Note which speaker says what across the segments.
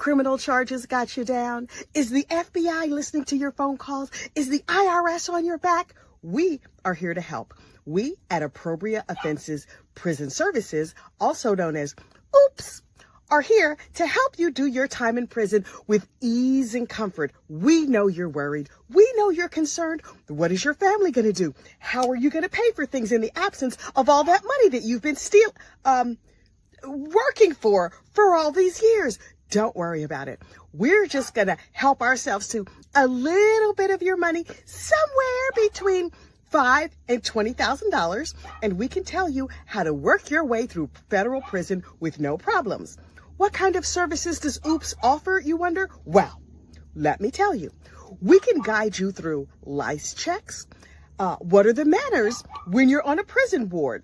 Speaker 1: criminal charges got you down? Is the FBI listening to your phone calls? Is the IRS on your back? We are here to help. We at Appropriate Offenses Prison Services, also known as OOPS, are here to help you do your time in prison with ease and comfort. We know you're worried. We know you're concerned. What is your family going to do? How are you going to pay for things in the absence of all that money that you've been working for all these years? Don't worry about it. We're just going to help ourselves to a little bit of your money, somewhere between $5,000 and $20,000, and we can tell you how to work your way through federal prison with no problems. What kind of services does OOPS offer, you wonder? Well, let me tell you. We can guide you through lice checks. What are the manners when you're on a prison board?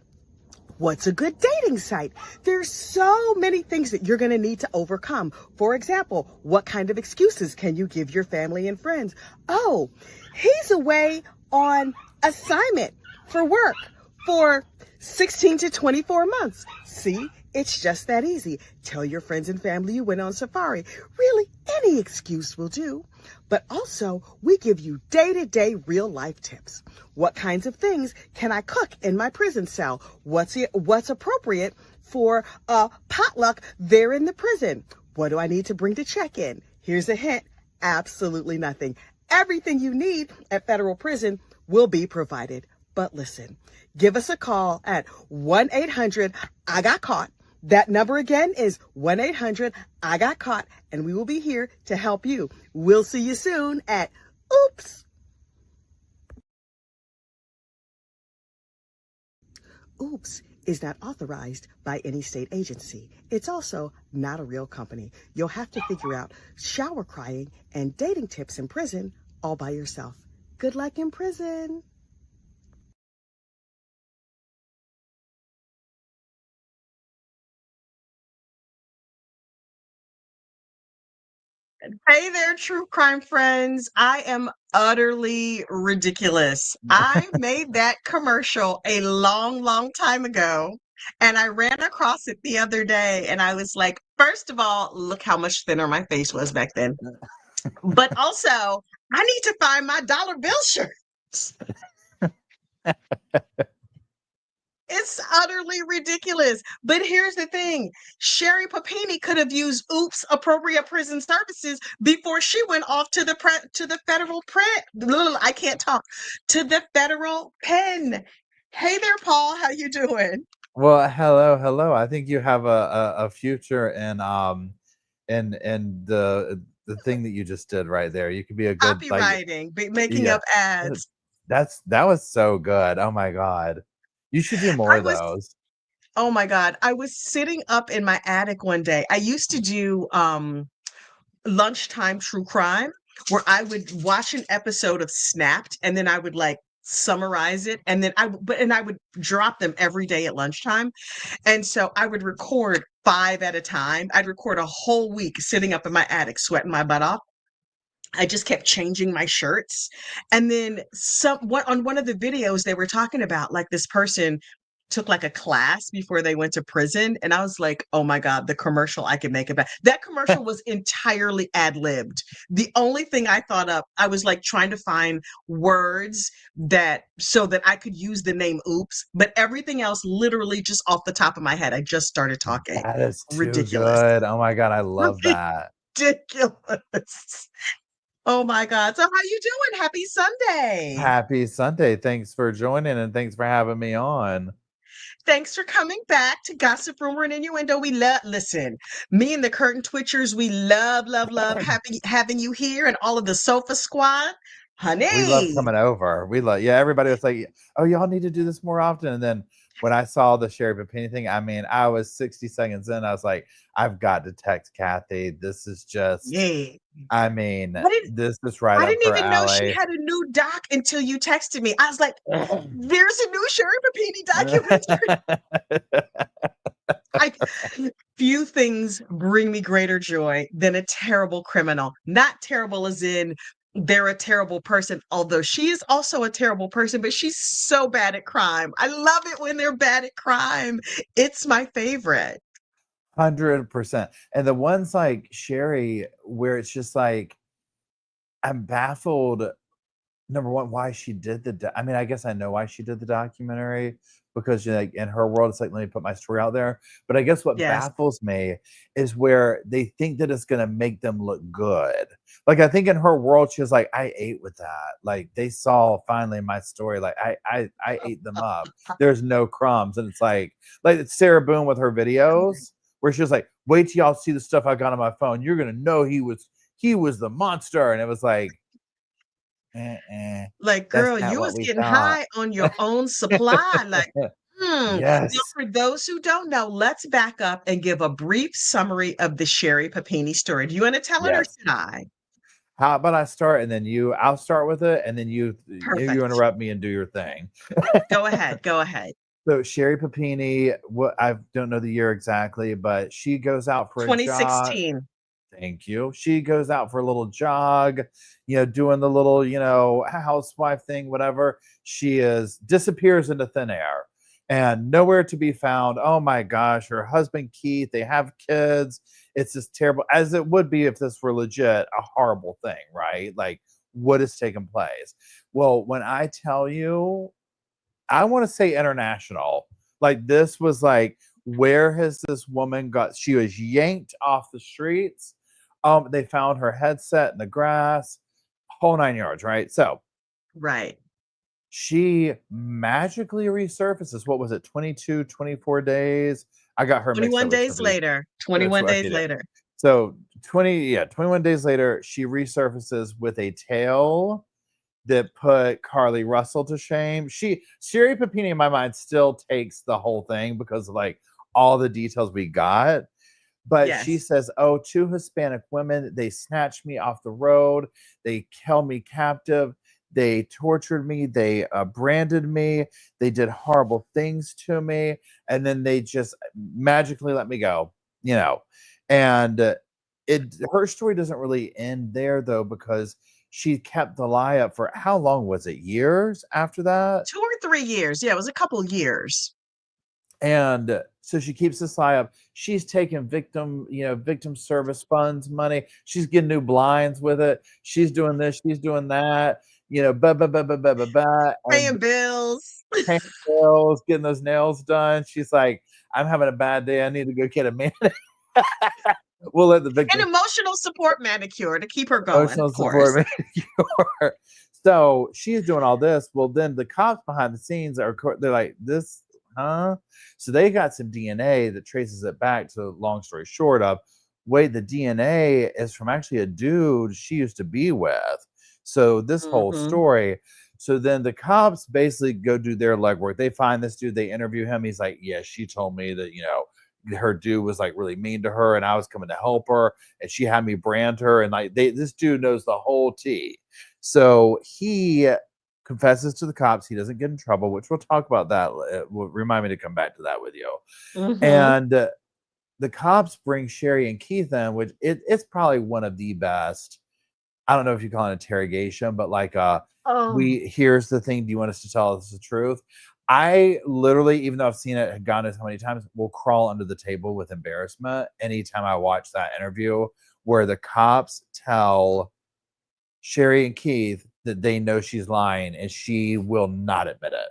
Speaker 1: What's a good dating site? There's so many things that you're going to need to overcome. For example, what kind of excuses can you give your family and friends? Oh, he's away on assignment for work for 16 to 24 months. See, it's just that easy. Tell your friends and family you went on safari. Really, any excuse will do. But also, we give you day-to-day real-life tips. What kinds of things can I cook in my prison cell? What's appropriate for a potluck there in the prison? What do I need to bring to check-in? Here's a hint. Absolutely nothing. Everything you need at federal prison will be provided. But listen, give us a call at 1-800-I-GOT-CAUGHT. That number again is 1-800-I-GOT-CAUGHT, and we will be here to help you. We'll see you soon at OOPS. OOPS is not authorized by any state agency. It's also not a real company. You'll have to figure out shower crying and dating tips in prison all by yourself. Good luck in prison. Hey there, true crime friends. I am utterly ridiculous. I made that commercial a long, long time ago, and I ran across it the other day, and I was like, first of all, look how much thinner my face was back then. But also, I need to find my dollar bill shirts. It's utterly ridiculous. But here's the thing. Sherri Papini could have used OOPS Appropriate Prison Services before she went off to the federal I can't talk. To the federal pen. Hey there, Paul. How you doing?
Speaker 2: Well, hello. I think you have a future in the thing that you just did right there. You could be a good
Speaker 1: copywriting, making up ads.
Speaker 2: That was so good. Oh my God. You should do more of those.
Speaker 1: Oh my God. I was sitting up in my attic one day. I used to do lunchtime true crime where I would watch an episode of Snapped and then I would like summarize it and then I would drop them every day at lunchtime. And so I would record 5 at a time. I'd record a whole week sitting up in my attic, sweating my butt off. I just kept changing my shirts. And then on one of the videos they were talking about, like, this person took like a class before they went to prison. And I was like, oh my God, the commercial I could make about that commercial was entirely ad-libbed. The only thing I thought up, I was like trying to find words so that I could use the name Oops, but everything else literally just off the top of my head. I just started talking.
Speaker 2: That is too good. Oh my God, I love that.
Speaker 1: Ridiculous. Oh my God. So how you doing? Happy Sunday.
Speaker 2: Happy Sunday. Thanks for joining and thanks for having me on.
Speaker 1: Thanks for coming back to Gossip Rumor and Innuendo. Listen, me and the Curtain Twitchers, we love having you here and all of the Sofa Squad. Honey.
Speaker 2: We love coming over. Everybody was like, oh, y'all need to do this more often. And then when I saw the Sherri Papini thing, I mean, I was 60 seconds in. I was like, I've got to text Kathy. This is just, I mean, this is right up her alley.
Speaker 1: I didn't even know she had a new doc until you texted me. I was like, there's a new Sherri Papini documentary. Few things bring me greater joy than a terrible criminal. Not terrible as in they're a terrible person, although she is also a terrible person, but she's so bad at crime. I love it when they're bad at crime. It's my favorite.
Speaker 2: 100%. And the ones like Sherri, where it's just like, I'm baffled. Number one, why she did I mean, I guess I know why she did the documentary because like in her world, it's like, let me put my story out there. But I guess what
Speaker 1: Yes.
Speaker 2: baffles me is where they think that it's gonna make them look good. Like I think in her world, she was like, I ate with that. Like they saw finally my story. Like I ate them up. There's no crumbs. And it's like it's Sarah Boone with her videos where she was like, wait till y'all see the stuff I got on my phone. You're gonna know he was the monster. And it was like,
Speaker 1: Like,
Speaker 2: that's
Speaker 1: girl,
Speaker 2: not
Speaker 1: you
Speaker 2: what
Speaker 1: was
Speaker 2: we
Speaker 1: getting
Speaker 2: thought.
Speaker 1: high on your own supply. Like, Now,
Speaker 2: Yes.
Speaker 1: for those who don't know, let's back up and give a brief summary of the Sherri Papini story. Do you want to tell it or
Speaker 2: Yes.
Speaker 1: should I?
Speaker 2: How about I start and then I'll start with it and then you
Speaker 1: Perfect.
Speaker 2: interrupt me and do your thing.
Speaker 1: Go ahead. Go ahead.
Speaker 2: So Sherri Papini, what I don't know the year exactly, but she goes out for a jog.
Speaker 1: 2016.
Speaker 2: Thank you. She goes out for a little jog, doing the little, housewife thing, whatever. She disappears into thin air and nowhere to be found. Oh my gosh, her husband Keith, they have kids. It's just terrible, as it would be if this were legit, a horrible thing, right? Like what has taken place? Well, when I tell you, I want to say international. Like this was like, where has this woman got? She was yanked off the streets. They found her headset in the grass, whole 9 yards, right? So
Speaker 1: Right.
Speaker 2: she magically resurfaces. What was it? 22, 24 days. I got her mixed
Speaker 1: 21
Speaker 2: up with
Speaker 1: days
Speaker 2: somebody.
Speaker 1: later.
Speaker 2: That's
Speaker 1: 21
Speaker 2: what I
Speaker 1: days
Speaker 2: did it.
Speaker 1: later.
Speaker 2: So 21 days later, she resurfaces with a tale that put Carly Russell to shame. Sherri Papini in my mind still takes the whole thing because of like all the details we got. But she
Speaker 1: Yes.
Speaker 2: says, oh, two Hispanic women, they snatched me off the road. They held me captive. They tortured me. They branded me. They did horrible things to me. And then they just magically let me go, And her story doesn't really end there, though, because she kept the lie up for how long was it? Years after that?
Speaker 1: 2 or 3 years. Yeah, it was a couple years.
Speaker 2: And so she keeps this lie up. She's taking victim service funds money. She's getting new blinds with it. She's doing this. She's doing that.
Speaker 1: Paying
Speaker 2: And
Speaker 1: bills.
Speaker 2: paying bills, getting those nails done. She's like, I'm having a bad day. I need to go get a man. We'll let the
Speaker 1: An
Speaker 2: victim
Speaker 1: emotional support manicure to keep her going,
Speaker 2: emotional
Speaker 1: of course.
Speaker 2: support manicure. So she's doing all this. Well, then the cops behind the scenes they're like, this, huh? So they got some DNA that traces it back to, long story short, of wait, the DNA is from actually a dude she used to be with. So this whole
Speaker 1: Mhm.
Speaker 2: story. So then the cops basically go do their legwork. They find this dude, they interview him. He's like, yeah, she told me that, her dude was like really mean to her and I was coming to help her and she had me brand her. And like this dude knows the whole tea. So he confesses to the cops. He doesn't get in trouble, which we'll talk about that. Remind me to come back to that with you.
Speaker 1: Mhm.
Speaker 2: And the cops bring Sherri and Keith in, which it's probably one of the best. I don't know if you call it interrogation, but like
Speaker 1: Oh.
Speaker 2: here's the thing. Do you want us to tell us the truth? I literally, even though I've seen it, God knows how many times, will crawl under the table with embarrassment anytime I watch that interview where the cops tell Sherri and Keith that they know she's lying and she will not admit it.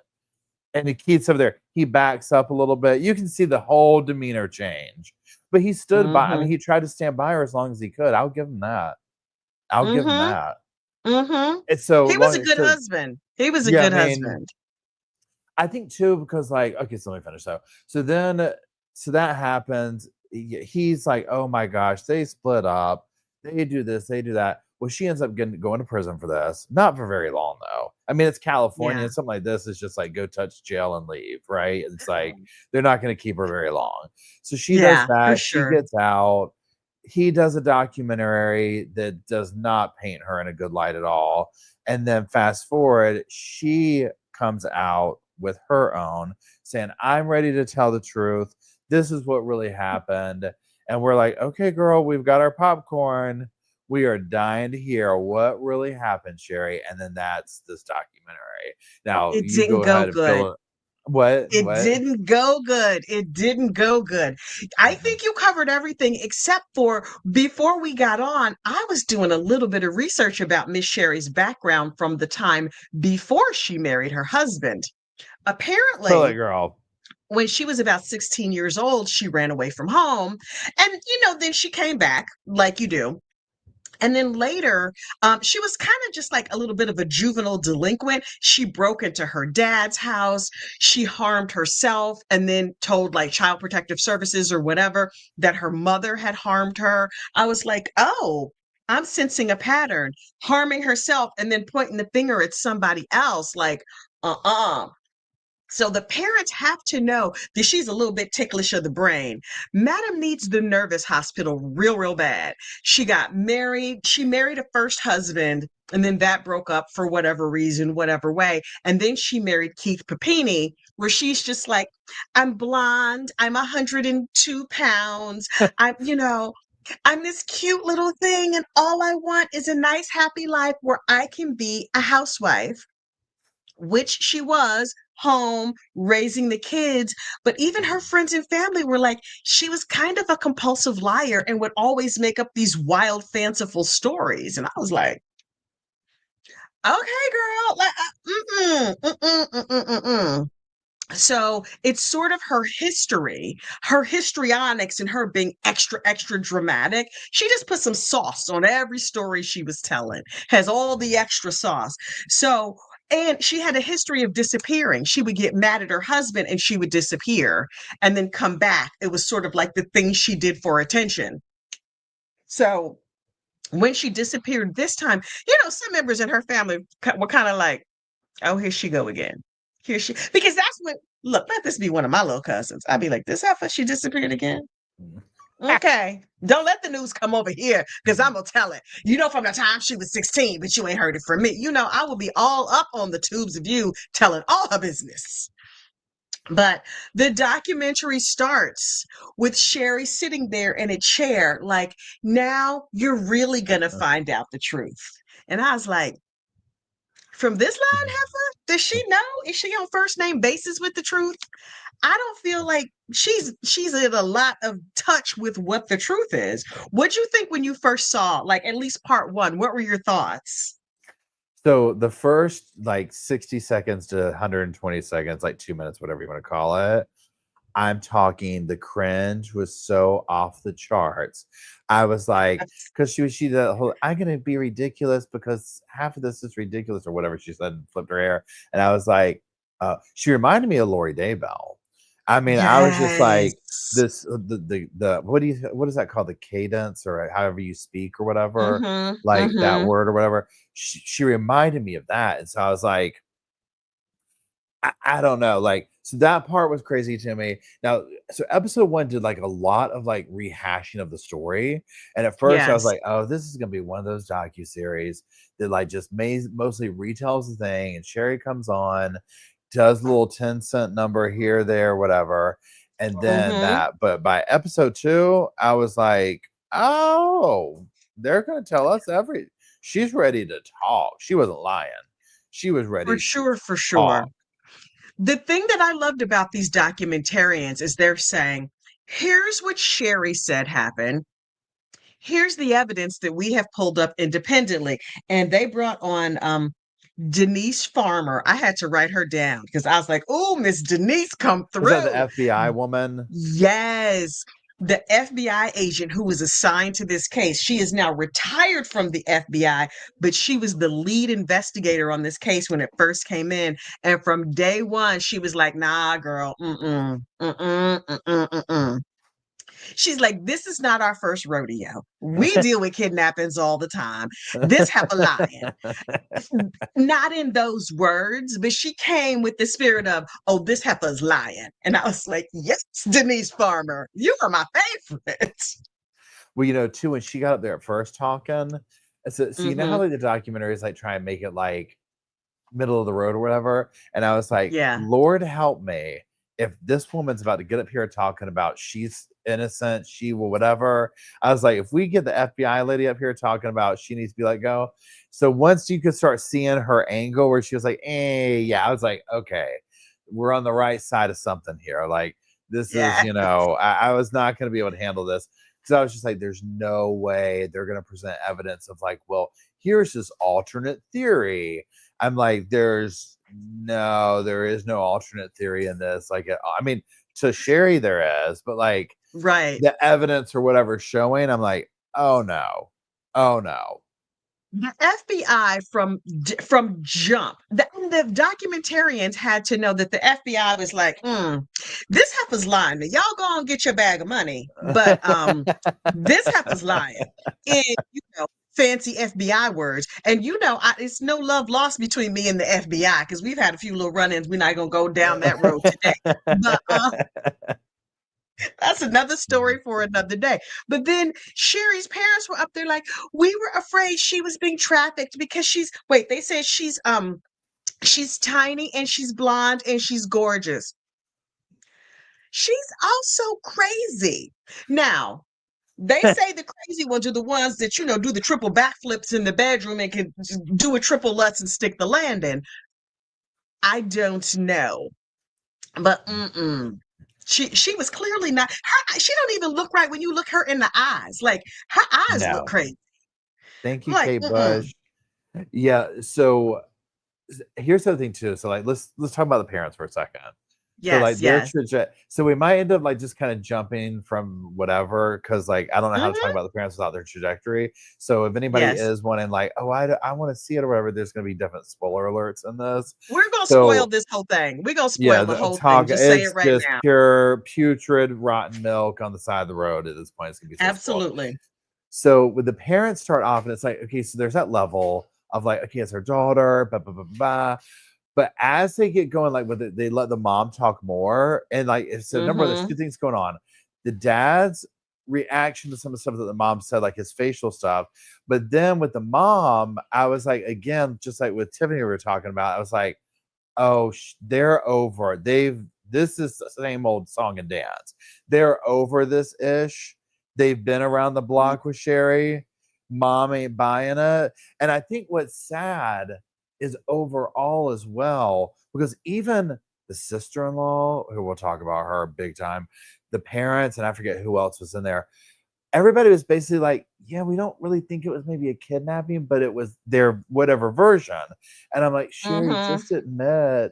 Speaker 2: And the Keith's over there. He backs up a little bit. You can see the whole demeanor change. But he stood by. I mean,
Speaker 1: Mhm.
Speaker 2: he tried to stand by her as long as he could. I'll give him that. I'll give him
Speaker 1: Mhm.
Speaker 2: that.
Speaker 1: Mhm.
Speaker 2: It's so
Speaker 1: He was a
Speaker 2: long.
Speaker 1: good
Speaker 2: So
Speaker 1: husband. He was a
Speaker 2: yeah, I
Speaker 1: good
Speaker 2: mean,
Speaker 1: husband.
Speaker 2: I think too, because like, okay, so let me finish. So then, so that happens. He's like, oh my gosh, they split up. They do this, they do that. Well, she ends up going to prison for this. Not for very long though. I mean, it's California.
Speaker 1: Yeah.
Speaker 2: Something like this is just like go touch jail and leave, right? It's like they're not going to keep her very long. So she does
Speaker 1: Yeah, for
Speaker 2: that. She
Speaker 1: sure.
Speaker 2: gets out. He does a documentary that does not paint her in a good light at all. And then fast forward, she comes out with her own saying, I'm ready to tell the truth. This is what really happened. And we're like, okay, girl, we've got our popcorn. We are dying to hear what really happened, Sherri. And then that's this documentary. Now
Speaker 1: It
Speaker 2: you
Speaker 1: didn't
Speaker 2: go
Speaker 1: go
Speaker 2: ahead and
Speaker 1: good.
Speaker 2: fill it.
Speaker 1: It
Speaker 2: What?
Speaker 1: didn't go good. It didn't go good. I think you covered everything except for before we got on, I was doing a little bit of research about Miss Sherri's background from the time before she married her husband.
Speaker 2: Tell that
Speaker 1: Apparently,
Speaker 2: girl.
Speaker 1: when she was about 16 years old, she ran away from home. And, then she came back like you do. And then later, she was kind of just like a little bit of a juvenile delinquent. She broke into her dad's house. She harmed herself and then told like Child Protective Services or whatever that her mother had harmed her. I was like, oh, I'm sensing a pattern, harming herself and then pointing the finger at somebody else. Like, uh-uh. So the parents have to know that she's a little bit ticklish of the brain. Madam needs the nervous hospital real, real bad. She got married. She married a first husband, and then that broke up for whatever reason, whatever way. And then she married Keith Papini, where she's just like, I'm blonde. I'm 102 pounds. I'm this cute little thing, and all I want is a nice, happy life where I can be a housewife, which she was, home raising the kids. But even her friends and family were like, she was kind of a compulsive liar and would always make up these wild, fanciful stories. And I was like, okay, girl, like, So it's sort of her history, her histrionics, and her being extra, extra dramatic. She just put some sauce on every story she was telling, has all the extra sauce. So, and she had a history of disappearing. She would get mad at her husband and she would disappear and then come back. It was sort of like the thing she did for attention. So when she disappeared this time, some members in her family were kind of like, oh, here she go again. Because that's what, look, let this be one of my little cousins. I'd be like, this heifer, she disappeared again. Okay. Don't let the news come over here because I'm going to tell it. From the time she was 16, but you ain't heard it from me. I will be all up on the tubes of you telling all her business. But the documentary starts with Sherri sitting there in a chair, like, now you're really going to find out the truth. And I was like, from this line, heifer, does she know? Is she on first name basis with the truth? I don't feel like she's in a lot of touch with what the truth is. What'd you think when you first saw, like, at least part one? What were your thoughts?
Speaker 2: So the first like 60 seconds to 120 seconds, like 2 minutes, whatever you want to call it, I'm talking, the cringe was so off the charts. I was like, because she the whole, I'm gonna be ridiculous because half of this is ridiculous or whatever she said and flipped her hair. And I was like, she reminded me of Lori Daybell. I mean, I was just like,
Speaker 1: Yes.
Speaker 2: this the what is that called? The cadence or however you speak or whatever,
Speaker 1: Mm-hmm.
Speaker 2: like that
Speaker 1: Mm-hmm.
Speaker 2: word or whatever. She reminded me of that. And so I was like, I don't know, like, so that part was crazy to me. Now, so episode 1 did like a lot of like rehashing of the story, and at first I was
Speaker 1: Yes.
Speaker 2: like, oh, this is gonna be one of those docu-series that like just mostly retells the thing, and Sherri comes on, does a little 10-cent number here, there, whatever, and then
Speaker 1: Mm-hmm.
Speaker 2: that. But by episode 2, I was like, oh, they're gonna tell us she's ready to talk. She wasn't lying. She was
Speaker 1: For
Speaker 2: ready to
Speaker 1: sure, for
Speaker 2: talk.
Speaker 1: sure. The thing that I loved about these documentarians is they're saying, here's what Sherri said happened. Here's the evidence that we have pulled up independently. And they brought on Denise Farmer. I had to write her down because I was like, oh, Miss Denise, come
Speaker 2: Was that the
Speaker 1: through.
Speaker 2: FBI woman?
Speaker 1: Yes. The FBI agent who was assigned to this case. She is now retired from the FBI, but she was the lead investigator on this case when it first came in. And from day one, she was like, nah, girl, mm-mm, mm-mm, mm-mm, mm-mm. She's like, this is not our first rodeo. We deal with kidnappings all the time. This heifer lying. Not in those words, but she came with the spirit of, oh, this heifer's lying. And I was like, yes, Denise Farmer, you are my favorite.
Speaker 2: Well, too, when she got up there at first talking, so you know how
Speaker 1: Mm-hmm.
Speaker 2: like the documentaries like try and make it like middle of the road or whatever, and I was like,
Speaker 1: Yeah.
Speaker 2: Lord help me if this woman's about to get up here talking about she's innocent, she will whatever. I was like, if we get the FBI lady up here talking about she needs to be let go. So once you could start seeing her angle where she was like, yeah, I was like, okay, we're on the right side of something here. Like this is,
Speaker 1: Yeah.
Speaker 2: I was not going to be able to handle this because I was just like, there's no way they're going to present evidence of like, well, here's this alternate theory. I'm like, there is no alternate theory in this. Like, I mean, to Sherri there is, but like
Speaker 1: Right.
Speaker 2: the evidence or whatever showing, I'm like, oh no.
Speaker 1: The FBI from jump, the documentarians had to know that the FBI was like, this heifer's lying. Now, y'all go and get your bag of money, but this heifer's lying. And fancy FBI words, and it's no love lost between me and the FBI because we've had a few little run-ins. We're not gonna go down that road today, but that's another story for another day. But then Sherri's parents were up there like, we were afraid she was being trafficked because they said she's tiny and she's blonde and she's gorgeous. She's also crazy. Now, they say the crazy ones are the ones that, do the triple backflips in the bedroom and can do a triple Lutz and stick the landing. I don't know. But she was clearly not she don't even look right when you look her in the eyes. Like her eyes look
Speaker 2: No.
Speaker 1: crazy.
Speaker 2: Thank you,
Speaker 1: Like,
Speaker 2: Kate Bush. Yeah. So here's the other thing too. So like let's talk about the parents for a second.
Speaker 1: Yes,
Speaker 2: so like
Speaker 1: yes.
Speaker 2: so we might end up like just kind of jumping from whatever because like I don't know how to talk about the parents without their trajectory. So if anybody
Speaker 1: Yes.
Speaker 2: is wanting like, oh, I want to see it or whatever, there's going to be definite spoiler alerts in this.
Speaker 1: We're gonna spoil this whole thing. We're gonna spoil the whole thing. Just say it right
Speaker 2: just
Speaker 1: now.
Speaker 2: Pure putrid rotten milk on the side of the road at this point. It's gonna be so
Speaker 1: Absolutely.
Speaker 2: spoiled. So with the parents start off and it's like, okay, so there's that level of like, okay, it's her daughter, blah blah blah blah. But as they get going, like with it, they let the mom talk more, and like it's a number of there's two things going on. The dad's reaction to some of the stuff that the mom said, like his facial stuff, but then with the mom, I was like, again, just like with Tiffany we were talking about, I was like, oh, they're over. This is the same old song and dance. They're over this ish. They've been around the block with Sherri. Mom ain't buying it, and I think what's sad is overall as well, because even the sister-in-law, who we'll talk about her big time, the parents, and I forget who else was in there. Everybody was basically like, yeah, we don't really think it was maybe a kidnapping, but it was their whatever version. And I'm like, Sherri, just admit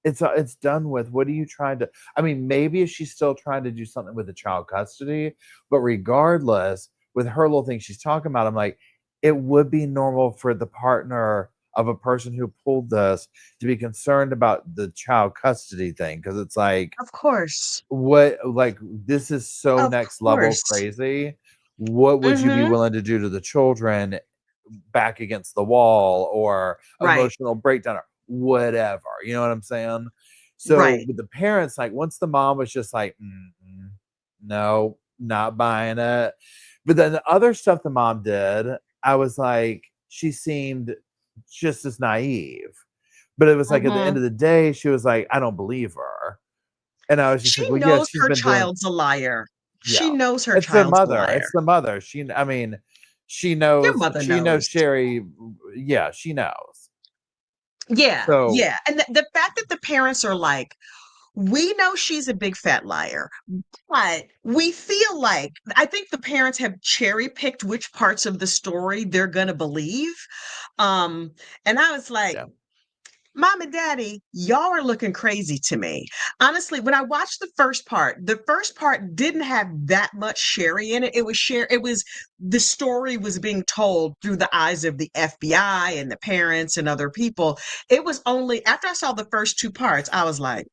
Speaker 2: it's done with. What are you trying to? I mean, maybe she's still trying to do something with the child custody, but regardless, with her little thing she's talking about, I'm like, it would be normal for the partner of a person who pulled this to be concerned about the child custody thing, because it's like,
Speaker 1: of course,
Speaker 2: what, like, this is so next level crazy. What would you be willing to do to the children back against the wall or emotional breakdown or whatever, you know what I'm saying? So with the parents, like once the mom was just like, no, not buying it, but then the other stuff the mom did, I was like, she seemed just as naive, but it was like at the end of the day, she was like, I don't believe her, and I was just like, well, yeah, she's
Speaker 1: her
Speaker 2: been
Speaker 1: child's a liar.
Speaker 2: Yeah.
Speaker 1: She knows her
Speaker 2: It's the
Speaker 1: child's a
Speaker 2: mother.
Speaker 1: liar.
Speaker 2: It's the mother. She knows.
Speaker 1: Your mother knows.
Speaker 2: Sherri. Yeah, she knows.
Speaker 1: Yeah,
Speaker 2: So,
Speaker 1: yeah. And the fact that the parents are like, we know she's a big fat liar, but we feel like, I think the parents have cherry picked which parts of the story they're going to believe. And I was like, Mom and Daddy, y'all are looking crazy to me. Honestly, when I watched the first part didn't have that much Sherri in it. It was the story was being told through the eyes of the FBI and the parents and other people. It was only after I saw the first two parts, I was like,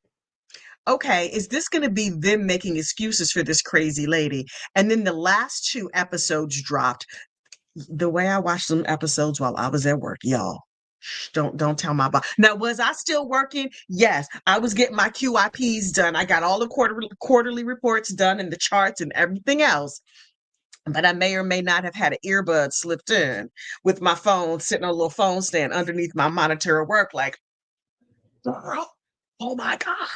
Speaker 1: okay, is this going to be them making excuses for this crazy lady? And then the last two episodes dropped. The way I watched them episodes while I was at work, y'all. Don't tell my boss. Now, was I still working? Yes, I was getting my QIPs done. I got all the quarterly reports done and the charts and everything else. But I may or may not have had an earbud slipped in with my phone sitting on a little phone stand underneath my monitor at work, like, oh my God.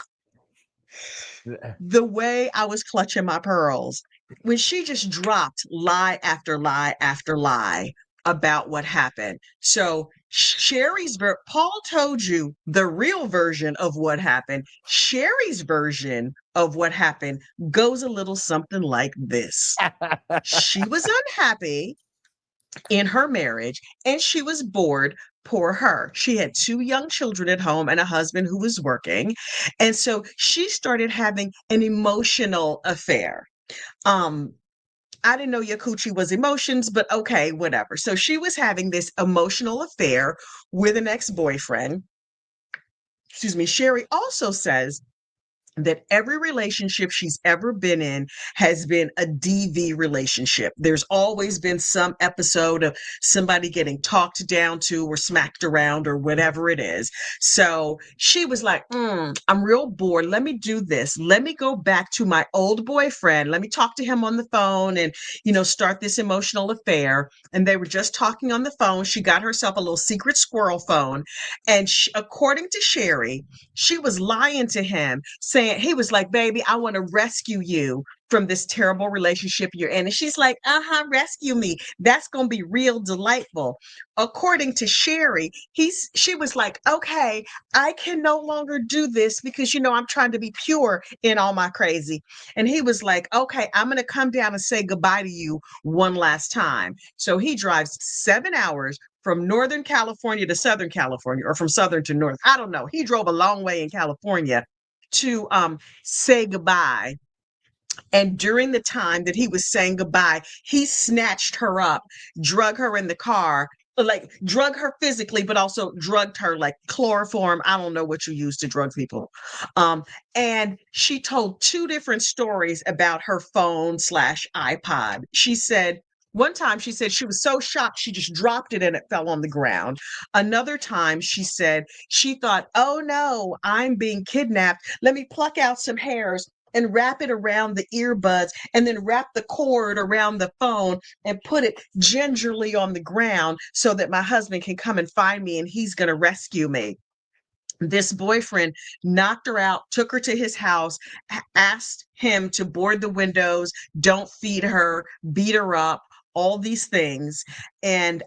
Speaker 1: The way I was clutching my pearls when she just dropped lie after lie after lie about what happened. So Paul told you the real version of what happened. Sherri's version of what happened goes a little something like this. She was unhappy in her marriage and she was bored. Poor her. She had 2 young children at home and a husband who was working. And so she started having an emotional affair. I didn't know your coochie was emotions, but okay, whatever. So she was having this emotional affair with an ex-boyfriend. Excuse me. Sherri also says that every relationship she's ever been in has been a DV relationship. There's always been some episode of somebody getting talked down to or smacked around or whatever it is. So she was like, I'm real bored. Let me do this. Let me go back to my old boyfriend. Let me talk to him on the phone and, start this emotional affair. And they were just talking on the phone. She got herself a little secret squirrel phone. And according to Sherri, she was lying to him, saying, he was like, baby, I want to rescue you from this terrible relationship you're in. And she's like, rescue me. That's going to be real delightful. According to Sherri, she was like, okay, I can no longer do this because, I'm trying to be pure in all my crazy. And he was like, okay, I'm going to come down and say goodbye to you one last time. So he drives 7 hours from Northern California to Southern California, or from Southern to North. I don't know. He drove a long way in California to say goodbye. And during the time that he was saying goodbye, he snatched her up, drug her in the car, like drug her physically, but also drugged her like chloroform. I don't know what you use to drug people. And she told 2 different stories about her phone/iPod. She said, one time she said she was so shocked, she just dropped it and it fell on the ground. Another time she said she thought, oh no, I'm being kidnapped. Let me pluck out some hairs and wrap it around the earbuds and then wrap the cord around the phone and put it gingerly on the ground so that my husband can come and find me and he's going to rescue me. This boyfriend knocked her out, took her to his house, asked him to board the windows, don't feed her, beat her up, all these things. And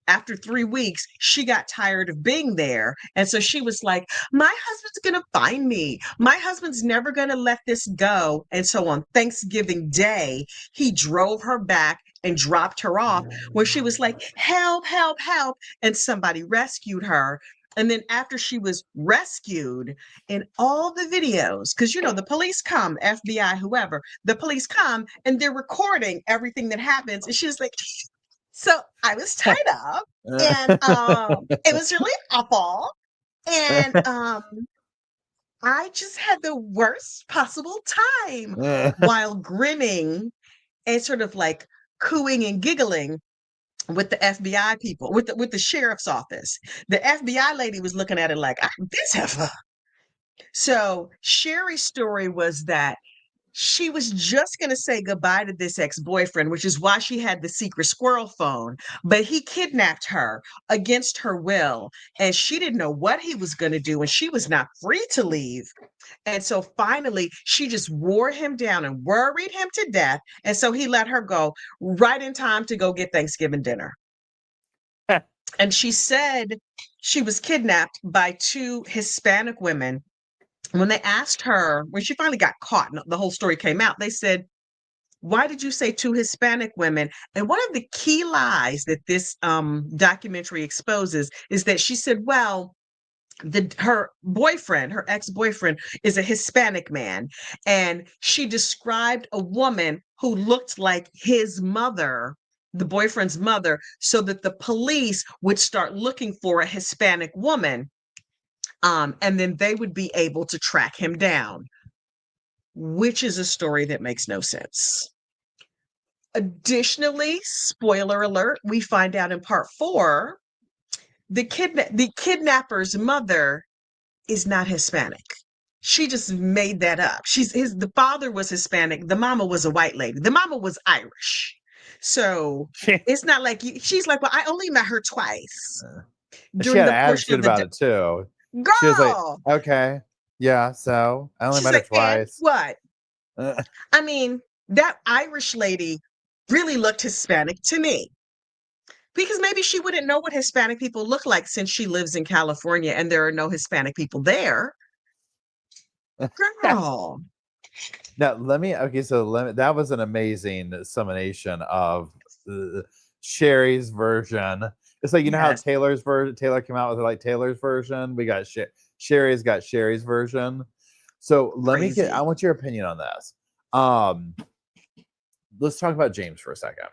Speaker 1: after 3 weeks, she got tired of being there. And so she was like, my husband's going to find me. My husband's never going to let this go. And so on Thanksgiving Day, he drove her back and dropped her off where she was like, help, help, help. And somebody rescued her. And then after she was rescued, in all the videos, because the police come, FBI, whoever, the police come and they're recording everything that happens. And she was like, so I was tied up and it was really awful. And I just had the worst possible time while grinning and sort of like cooing and giggling with the FBI people, with the sheriff's office. The FBI lady was looking at it like, this heifer. So Sherri's story was that she was just going to say goodbye to this ex-boyfriend, which is why she had the secret squirrel phone, but he kidnapped her against her will, and she didn't know what he was going to do, and she was not free to leave. And so finally, she just wore him down and worried him to death, and so he let her go right in time to go get Thanksgiving dinner. And she said she was kidnapped by 2 Hispanic women. When they asked her, when she finally got caught, and the whole story came out, they said, why did you say 2 Hispanic women? And one of the key lies that this documentary exposes is that she said, well, her ex-boyfriend is a Hispanic man. And she described a woman who looked like his mother, the boyfriend's mother, so that the police would start looking for a Hispanic woman. And then they would be able to track him down, which is a story that makes no sense. Additionally, spoiler alert, we find out in part 4, the kidnapper's mother is not Hispanic. She just made that up. The father was Hispanic. The mama was a white lady. The mama was Irish. So it's not like she's like, well, I only met her twice.
Speaker 2: She had an attitude about it too.
Speaker 1: Girl,
Speaker 2: she was like, okay, yeah, so I only met her twice.
Speaker 1: What? I mean, that Irish lady really looked Hispanic to me. Because maybe she wouldn't know what Hispanic people look like since she lives in California and there are no Hispanic people there. Girl.
Speaker 2: Now that was an amazing summation of Sherri's version. It's like, you know how
Speaker 1: Yes.
Speaker 2: Taylor came out with like Taylor's version. We got Sherri's got Sherri's version. So
Speaker 1: Crazy.
Speaker 2: I want your opinion on this. Let's talk about James for a second.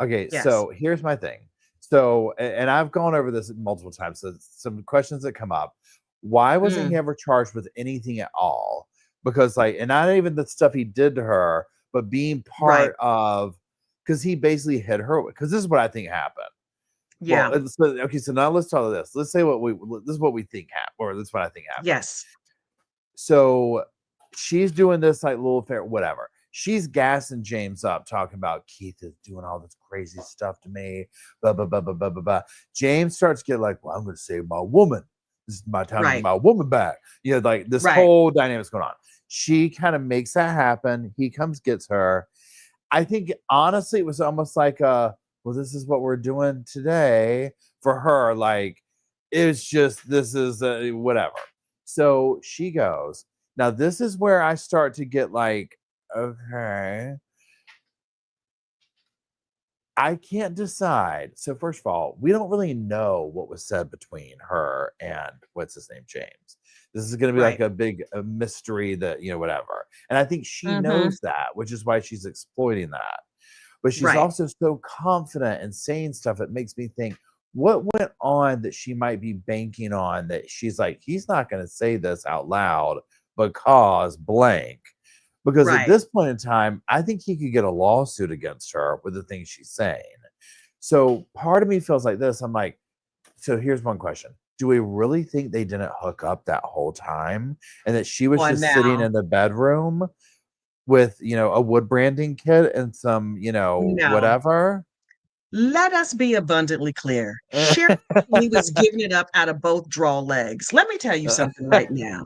Speaker 2: Okay,
Speaker 1: Yes.
Speaker 2: so here's my thing. So, and I've gone over this multiple times. So some questions that come up. Why wasn't he ever charged with anything at all? Because like, and not even the stuff he did to her, but being part of, because he basically hit her. Because this is what I think happened.
Speaker 1: Yeah.
Speaker 2: Well, okay, so now let's talk about this. Let's say this is what we think happened, or this is what I think happened.
Speaker 1: Yes.
Speaker 2: So she's doing this like little affair, whatever. She's gassing James up, talking about Keith is doing all this crazy stuff to me. Blah blah blah blah blah blah blah. James starts to get like, well, I'm going to save my woman. This is my time to get my woman back. You know, like this whole dynamic's going on. She kind of makes that happen. He comes, gets her. I think honestly, it was almost like well, this is what we're doing today for her. Like, it's just, this is whatever. So she goes. Now, this is where I start to get like, okay, I can't decide. So first of all, we don't really know what was said between her and what's his name, James. This is going to be like a big mystery that, you know, whatever. And I think she knows that, which is why she's exploiting that. But she's also so confident in saying stuff that makes me think, what went on that she might be banking on, that she's like, he's not going to say this out loud because blank. Because at this point in time, I think he could get a lawsuit against her with the things she's saying. So part of me feels like this. I'm like, so here's one question. Do we really think they didn't hook up that whole time and that she was just sitting in the bedroom with, you know, a wood branding kit and some, you know, whatever?
Speaker 1: Let us be abundantly clear. Sherri was giving it up out of both draw legs. Let me tell you something right now.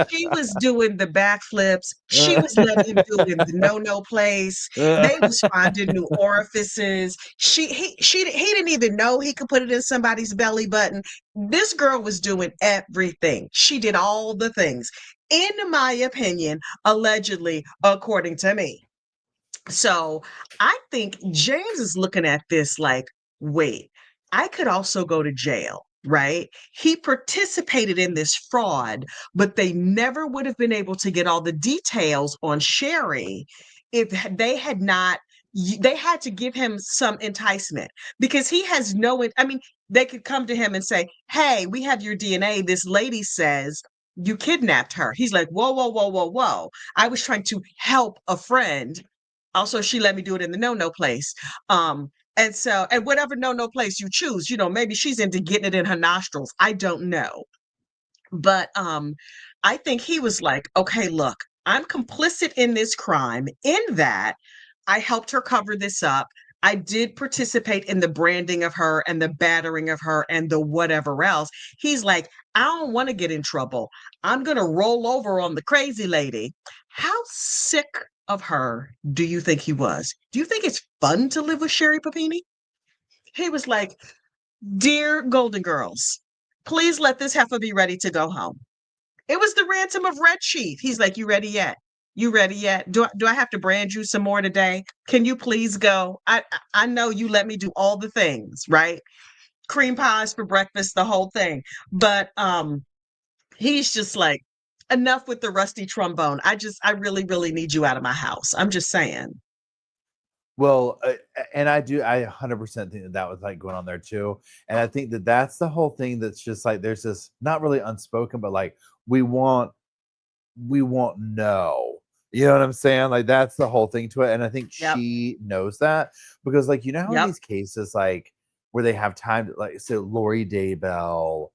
Speaker 1: She was doing the backflips. She was letting him do in the no place. They was finding new orifices. He didn't even know he could put it in somebody's belly button. This girl was doing everything. She did all the things, in my opinion, allegedly, according to me. So I think James is looking at this like, wait, I could also go to jail, right? He participated in this fraud, but they never would have been able to get all the details on Sherri if they had not. They had to give him some enticement because he has no. I mean, they could come to him and say, "Hey, we have your DNA. This lady says you kidnapped her." He's like, "Whoa, whoa, whoa, whoa, whoa! I was trying to help a friend." Also, she let me do it in the no place. And so, and whatever no place you choose, you know, maybe she's into getting it in her nostrils. I don't know. But I think he was like, okay, look, I'm complicit in this crime in that I helped her cover this up. I did participate in the branding of her and the battering of her and the whatever else. He's like, I don't want to get in trouble. I'm going to roll over on the crazy lady. How sick of her do you think he was? Do you think it's fun to live with Sherri Papini? He was like, dear Golden Girls, please let this heifer be ready to go home. It was the ransom of Red Chief. He's like, you ready yet? You ready yet? Do I have to brand you some more today? Can you please go? I know you let me do all the things, right? Cream pies for breakfast, the whole thing. But he's just like, enough with the rusty trombone. I really, really need you out of my house. I'm just saying.
Speaker 2: Well, and I 100% think that was like going on there too. And I think that that's the whole thing. That's just like, there's this not really unspoken, but like, we won't know. You know what I'm saying? Like, that's the whole thing to it. And I think she knows that, because like, you know how in these cases, like where they have time to, like, so Lori Daybell,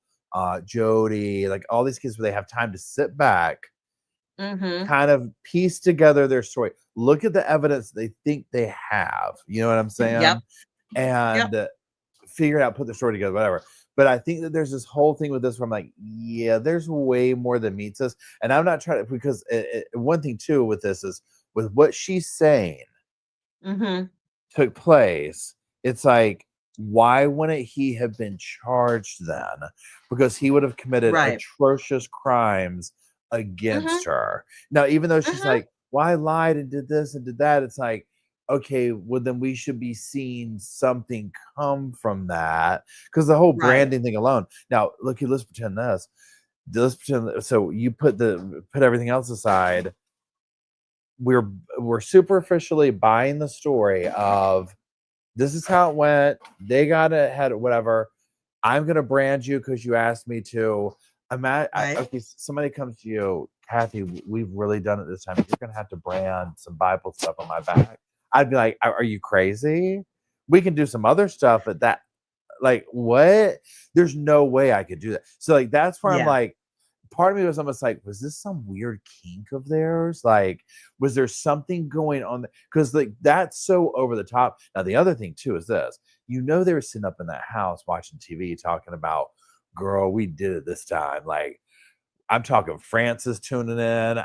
Speaker 2: Jody, like all these kids where they have time to sit back, kind of piece together their story, look at the evidence they think they have, you know what I'm saying? And figure it out, put the story together, whatever. But I think that there's this whole thing with this where I'm like, yeah, there's way more than meets us. And I'm not trying to, because one thing too with this is, with what she's saying took place, it's like, why wouldn't he have been charged then? Because he would have committed
Speaker 1: Right.
Speaker 2: atrocious crimes
Speaker 1: Mm-hmm.
Speaker 2: against her. Now, even though she's
Speaker 1: Mm-hmm.
Speaker 2: like, well, I lied and did this and did that, it's like, okay, well, then we should be seeing something come from that. Because the whole
Speaker 1: Right.
Speaker 2: branding thing alone. Now, look, let's pretend this. Let's pretend so you put everything else aside. We're superficially buying the story of this is how it went. They got ahead, whatever. I'm gonna brand you because you asked me to.
Speaker 1: Right.
Speaker 2: Okay, somebody comes to you, Kathy. We've really done it this time. You're gonna have to brand some Bible stuff on my back. I'd be like, are you crazy? We can do some other stuff, but that, like, what? There's no way I could do that. So, like, that's where I'm
Speaker 1: Yeah.
Speaker 2: like, part of me was almost like, was this some weird kink of theirs? Like, was there something going on? Because like that's so over the top. Now, the other thing too is this: they were sitting up in that house watching TV, talking about, "Girl, we did it this time." Like, I'm talking Francis tuning in.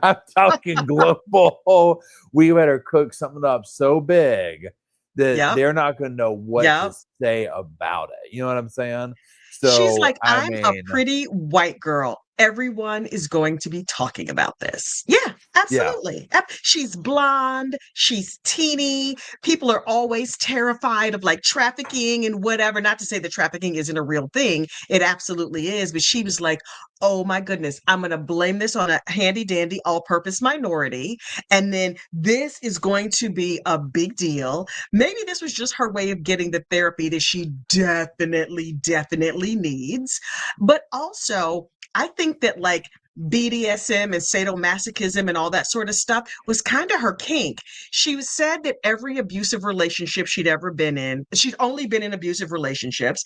Speaker 2: I'm talking global. We better cook something up so big that
Speaker 1: Yep.
Speaker 2: they're not going to know what to
Speaker 1: Yep.
Speaker 2: say about it. You know what I'm saying?
Speaker 1: She's
Speaker 2: So,
Speaker 1: like,
Speaker 2: I
Speaker 1: I'm a
Speaker 2: mean,
Speaker 1: pretty white girl. Everyone is going to be talking about this. Yeah,
Speaker 2: yeah,
Speaker 1: absolutely. She's blonde. She's teeny. People are always terrified of like trafficking and whatever. Not to say that trafficking isn't a real thing. It absolutely is. But she was like, oh my goodness, I'm going to blame this on a handy dandy all purpose minority. And then this is going to be a big deal. Maybe this was just her way of getting the therapy that she definitely needs. But also, I think that like BDSM and sadomasochism and all that sort of stuff was kind of her kink. She was said that every abusive relationship she'd ever been in, she'd only been in abusive relationships.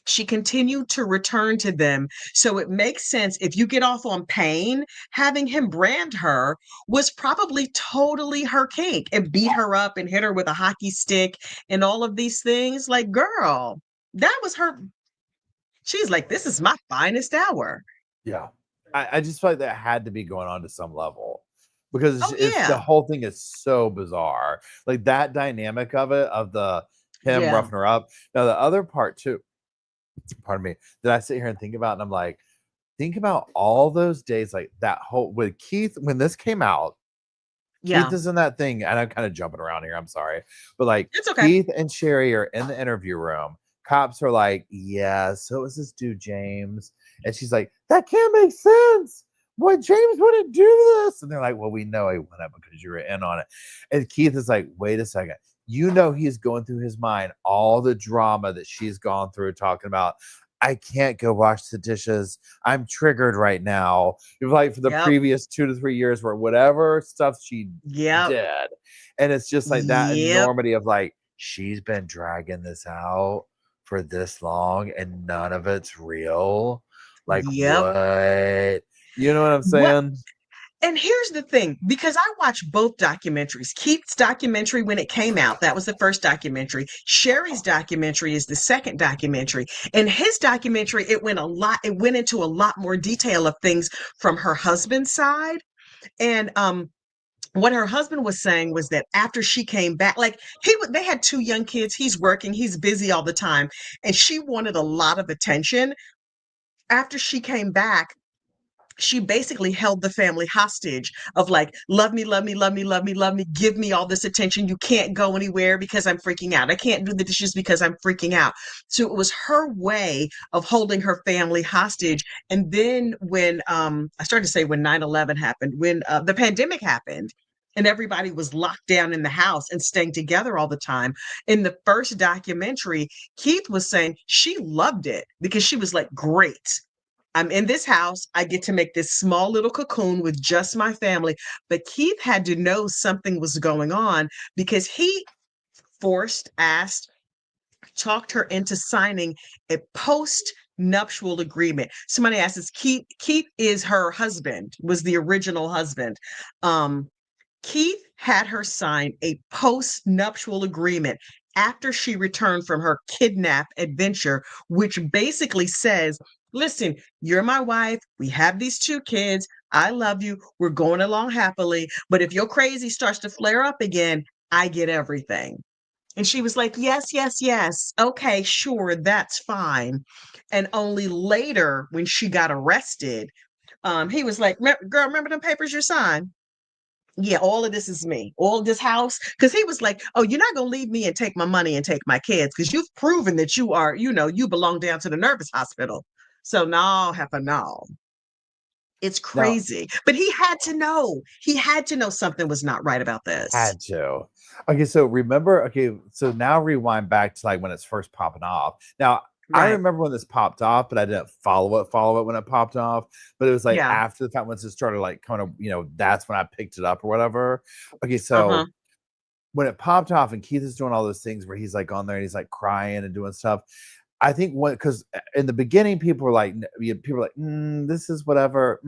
Speaker 1: She continued to return to them. So it makes sense if you get off on pain, having him brand her was probably totally her kink and beat her up and hit her with a hockey stick and all of these things. Like, girl, that was her. She's like, this is my finest hour.
Speaker 2: yeah. I just feel like that had to be going on to some level because
Speaker 1: Oh,
Speaker 2: it's the
Speaker 1: yeah.
Speaker 2: whole thing is so bizarre. Like that dynamic of it, of the him
Speaker 1: Yeah.
Speaker 2: roughing her up. Now the other part too, pardon me, that I sit here and think about, and I'm like, think about all those days, like that whole with Keith when this came out. Keith
Speaker 1: Yeah.
Speaker 2: is in that thing, and I'm kind of jumping around here. I'm sorry, but like
Speaker 1: It's okay.
Speaker 2: Keith and Sherri are in the interview room. Cops are like, "Yeah, so it was this dude James," and she's like, "That can't make sense. What James wouldn't do this?" And they're like, "Well, we know he went up because you were in on it." And Keith is like, "Wait a second. He's going through his mind all the drama that she's gone through, talking about. I can't go wash the dishes. I'm triggered right now. It was like for the
Speaker 1: Yep.
Speaker 2: previous 2 to 3 years, where whatever stuff she
Speaker 1: Yep.
Speaker 2: did, and it's just like that
Speaker 1: Yep.
Speaker 2: enormity of like she's been dragging this out for this long, and none of it's real. Like
Speaker 1: Yep.
Speaker 2: what? You know what I'm
Speaker 1: What
Speaker 2: saying?
Speaker 1: And here's the thing, because I watched both documentaries. Keith's documentary when it came out, that was the first documentary. Sherri's documentary is the second documentary. And his documentary, it went into a lot more detail of things from her husband's side. And what her husband was saying was that after she came back, like they had two young kids, he's working, he's busy all the time, and she wanted a lot of attention. After she came back, she basically held the family hostage of like, love me, love me, love me, love me, love me, give me all this attention. You can't go anywhere because I'm freaking out. I can't do the dishes because I'm freaking out. So it was her way of holding her family hostage. And then when I started to say when 9/11 happened, when the pandemic happened, and everybody was locked down in the house and staying together all the time. In the first documentary, Keith was saying she loved it because she was like, great. I'm in this house. I get to make this small little cocoon with just my family. But Keith had to know something was going on because he asked, talked her into signing a post nuptial agreement. Somebody asked, is Keith is her husband, was the original husband. Um, Keith had her sign a post-nuptial agreement after she returned from her kidnap adventure, which basically says, listen, you're my wife. We have these two kids. I love you. We're going along happily. But if your crazy starts to flare up again, I get everything. And she was like, yes, yes, yes. Okay, sure, that's fine. And only later, when she got arrested, he was like, girl, remember them papers you signed? Yeah, all of this is me, all of this house. Because he was like, oh, you're not going to leave me and take my money and take my kids because you've proven that you are, you belong down to the nervous hospital. So no, Heifer, no. It's
Speaker 2: Now,
Speaker 1: crazy. But he had to know. He had to know something was not right about this.
Speaker 2: had to. Okay, so remember, okay, so now rewind back to like when it's first popping off. Now, I
Speaker 1: Right.
Speaker 2: remember when this popped off, but I didn't follow it when it popped off. But it was like
Speaker 1: Yeah.
Speaker 2: after the fact, once it started like kind of, that's when I picked it up or whatever. Okay,
Speaker 1: Uh-huh.
Speaker 2: so when it popped off and Keith is doing all those things where he's like on there and he's like crying and doing stuff. I think because in the beginning people were like, this is whatever.